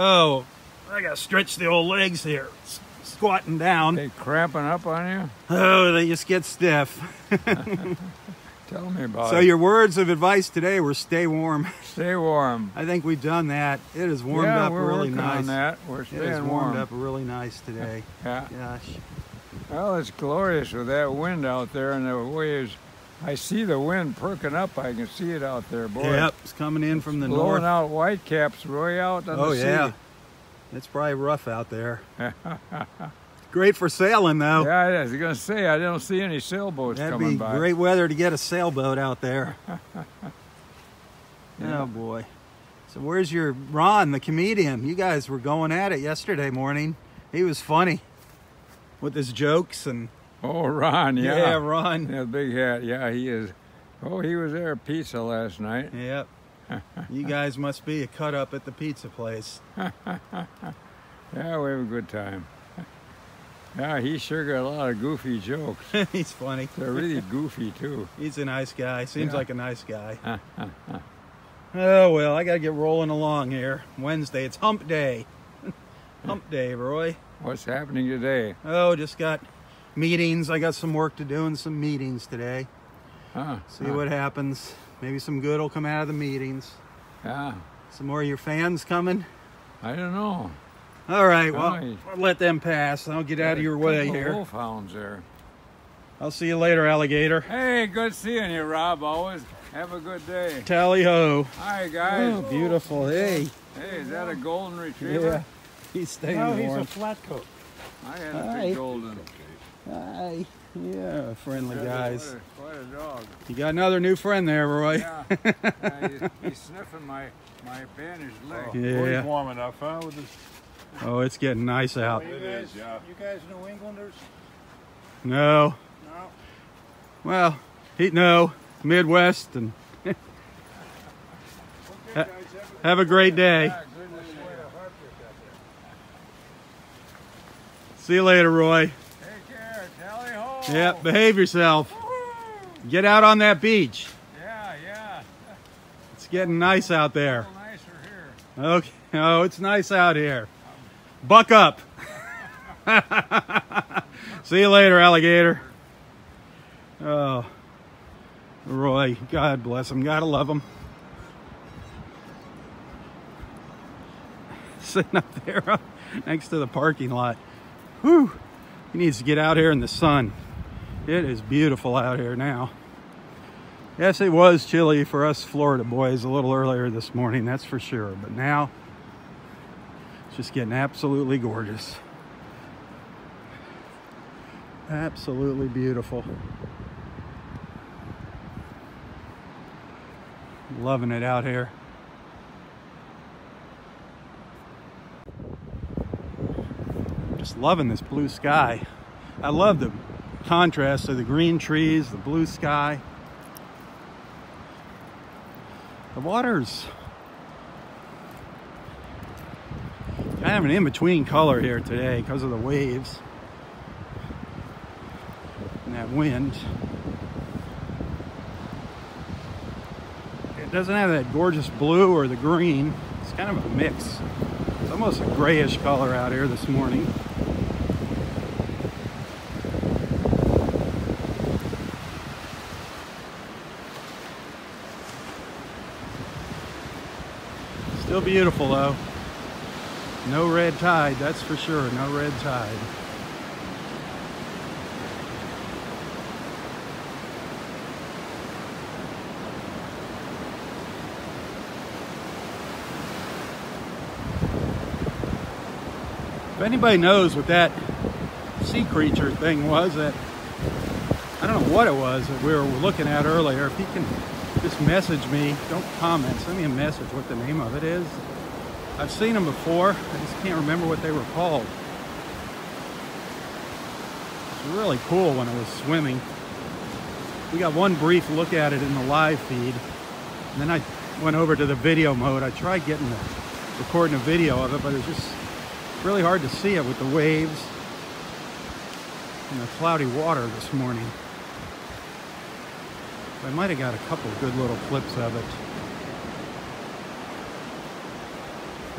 Oh, I gotta stretch the old legs here. Squatting down. They cramping up on you? Oh, they just get stiff. Tell me about it. So your words of advice today were stay warm. Stay warm. I think we've done that. It has warmed up really nice. Yeah, we're working on that. We're staying warm. It has warmed up really nice today. Yeah. Gosh. Well, it's glorious with that wind out there and the waves. I see the wind perking up. I can see it out there, boy. Yep, it's coming in from the north. Blowing out whitecaps way out on the sea. Oh, yeah. It's probably rough out there. Great for sailing, though. Yeah, I was going to say, I don't see any sailboats coming by. That'd be great weather to get a sailboat out there. Yeah. Oh, boy. So where's your Ron, the comedian? You guys were going at it yesterday morning. He was funny. with his jokes and. Oh, Ron, yeah. Yeah, Ron. Yeah, big hat. Yeah, he is. Oh, he was there at pizza last night. Yep. You guys must be a cut up at the pizza place. Yeah, we have a good time. Yeah, he sure got a lot of goofy jokes. He's funny. They're really goofy, too. He's a nice guy. Seems Yeah. like a nice guy. Oh, well, I got to get rolling along here. Wednesday. It's hump day. Hump day, Roy. What's happening today? Oh, just got meetings. I got some work to do and some meetings today. See what happens. Maybe some good will come out of the meetings. Yeah, Some more of your fans coming? I don't know. All right, well, Nice. I'll let them pass. I'll get out of your way Couple here. Wolfhounds there. I'll see you later, alligator. Hey, good seeing you, Rob. Always have a good day. Tally ho. Hi, guys. Oh, beautiful. Hey. Hey, is that a golden retriever? He's staying No, he's warm. a flat coat. I had a Hi. big golden. Hi. Yeah, friendly guys. What a dog. You got another new friend there, Roy. Yeah, he's sniffing my bandaged leg. Yeah. Warm enough, huh? With this, Oh, it's getting nice out. you guys New Englanders? No. No. Well, no. Midwest and Okay, guys, have a great day. Yeah, goodness. See you later, Roy. Take care. Tally ho. Yep, behave yourself. Get out on that beach. Yeah. It's getting nice out A there. little nicer here. Okay. Oh, it's nice out here. Buck up. See you later, alligator. Oh, Roy, God bless him. Gotta love him. Sitting up there next to the parking lot. Whew. He needs to get out here in the sun. It is beautiful out here now. Yes, it was chilly for us Florida boys a little earlier this morning, that's for sure. But now, it's just getting absolutely gorgeous. Absolutely beautiful. Loving it out here. Just loving this blue sky. I love the contrast of the green trees, the blue sky. The water's kind of an in-between color here today because of the waves and that wind. It doesn't have that gorgeous blue or the green. It's kind of a mix. It's almost a grayish color out here this morning. Still beautiful though. No red tide, that's for sure. No red tide. If anybody knows what that sea creature thing was, that I don't know what it was that we were looking at earlier, if you can just message me, don't comment, send me a message what the name of it is. I've seen them before, I just can't remember what they were called. It was really cool when it was swimming. We got one brief look at it in the live feed, and then I went over to the video mode. I tried recording a video of it, but it was just really hard to see it with the waves and the cloudy water this morning. I might have got a couple good little clips of it.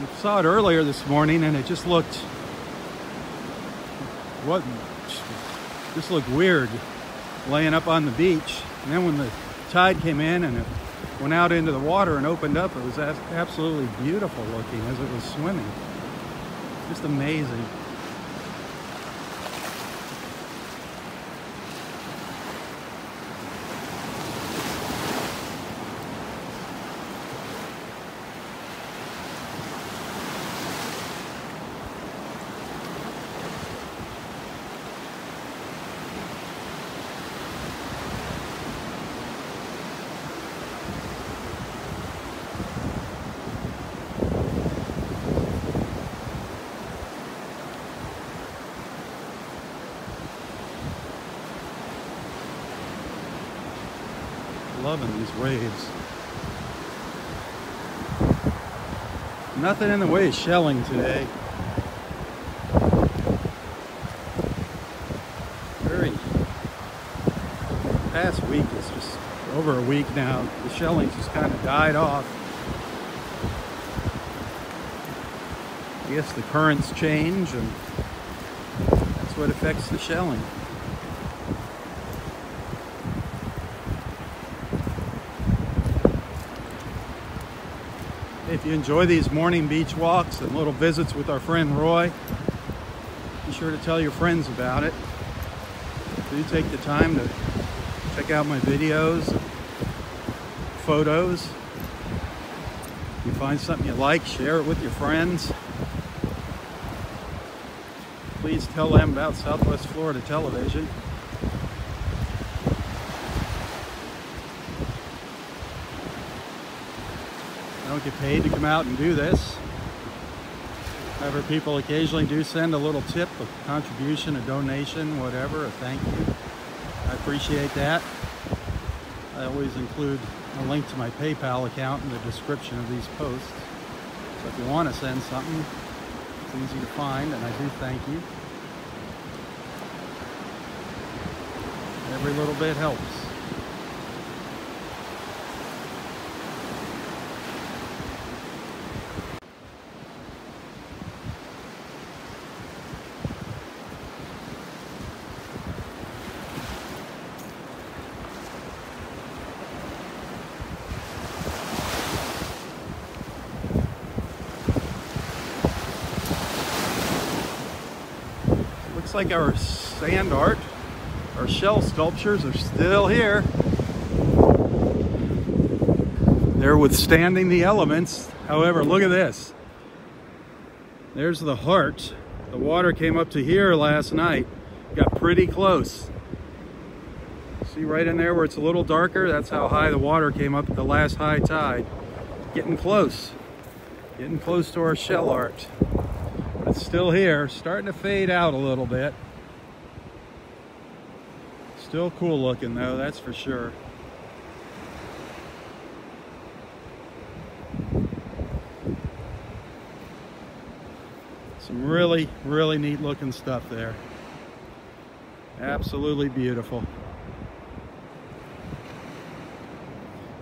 We saw it earlier this morning and it just looked weird laying up on the beach. And then when the tide came in and it went out into the water and opened up, it was absolutely beautiful looking as it was swimming. Just amazing. Loving these waves. Nothing in the way of shelling today. Past week, it's just over a week now, the shelling just kind of died off. I guess the currents change and that's what affects the shelling. If you enjoy these morning beach walks and little visits with our friend Roy, be sure to tell your friends about it. Do take the time to check out my videos, photos. If you find something you like, share it with your friends. Please tell them about Southwest Florida Television. I don't get paid to come out and do this. However, people occasionally do send a little tip, a contribution, a donation, whatever, a thank you. I appreciate that. I always include a link to my PayPal account in the description of these posts. So if you want to send something, it's easy to find, and I do thank you. Every little bit helps. Looks like our sand art, our shell sculptures are still here. They're withstanding the elements. However, look at this. There's the heart. The water came up to here last night. Got pretty close. See right in there where it's a little darker? That's how high the water came up at the last high tide. Getting close. Getting close to our shell art. It's still here, starting to fade out a little bit. Still cool looking though, that's for sure. Some really, really neat looking stuff there. Absolutely beautiful.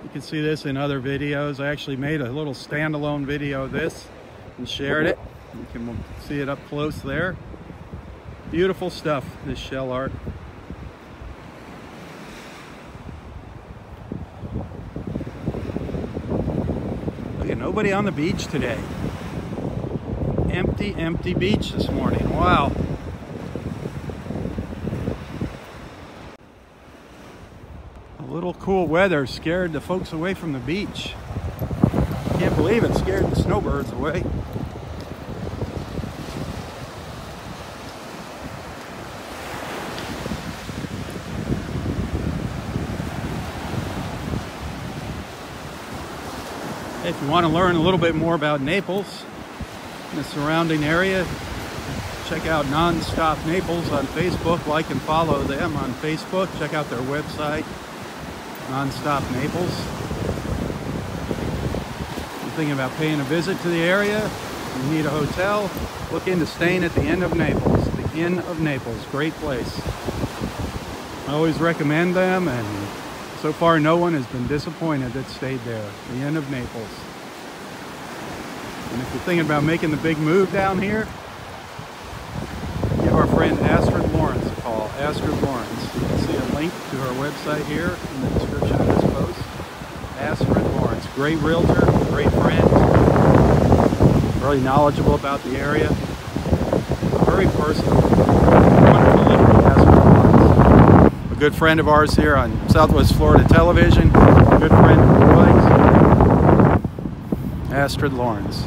You can see this in other videos. I actually made a little standalone video of this and shared it. You can see it up close there. Beautiful stuff, this shell art. Look at nobody on the beach today. Empty, empty beach this morning. Wow. A little cool weather scared the folks away from the beach. Can't believe it scared the snowbirds away. If you want to learn a little bit more about Naples and the surrounding area, check out Nonstop Naples on Facebook. Like and follow them on Facebook. Check out their website, Nonstop Naples. If you're thinking about paying a visit to the area, you need a hotel, look into staying at the Inn of Naples. The Inn of Naples, great place. I always recommend them, and so far no one has been disappointed that stayed there. The Inn of Naples. And if you're thinking about making the big move down here, give our friend Astrid Lawrence a call. Astrid Lawrence. You can see a link to her website here in the description of this post. Astrid Lawrence. Great realtor, great friend, really knowledgeable about the area. Very personal. Wonderful lady, Astrid Lawrence. A good friend of ours here on Southwest Florida Television. A good friend of Roy's. Astrid Lawrence.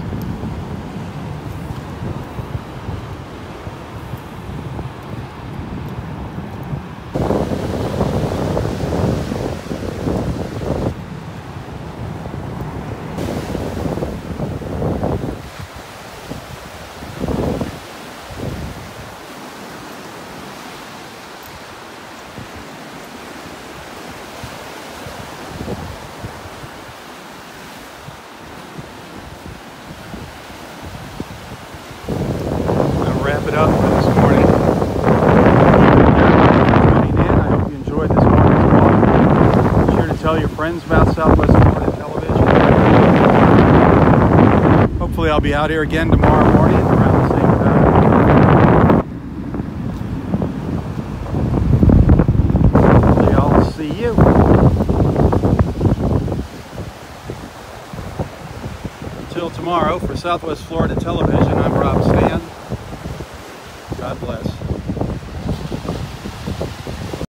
tell your friends about Southwest Florida Television. Hopefully I'll be out here again tomorrow morning around the same time. Hopefully I'll see you. Until tomorrow, for Southwest Florida Television, I'm Robb Stan. God bless.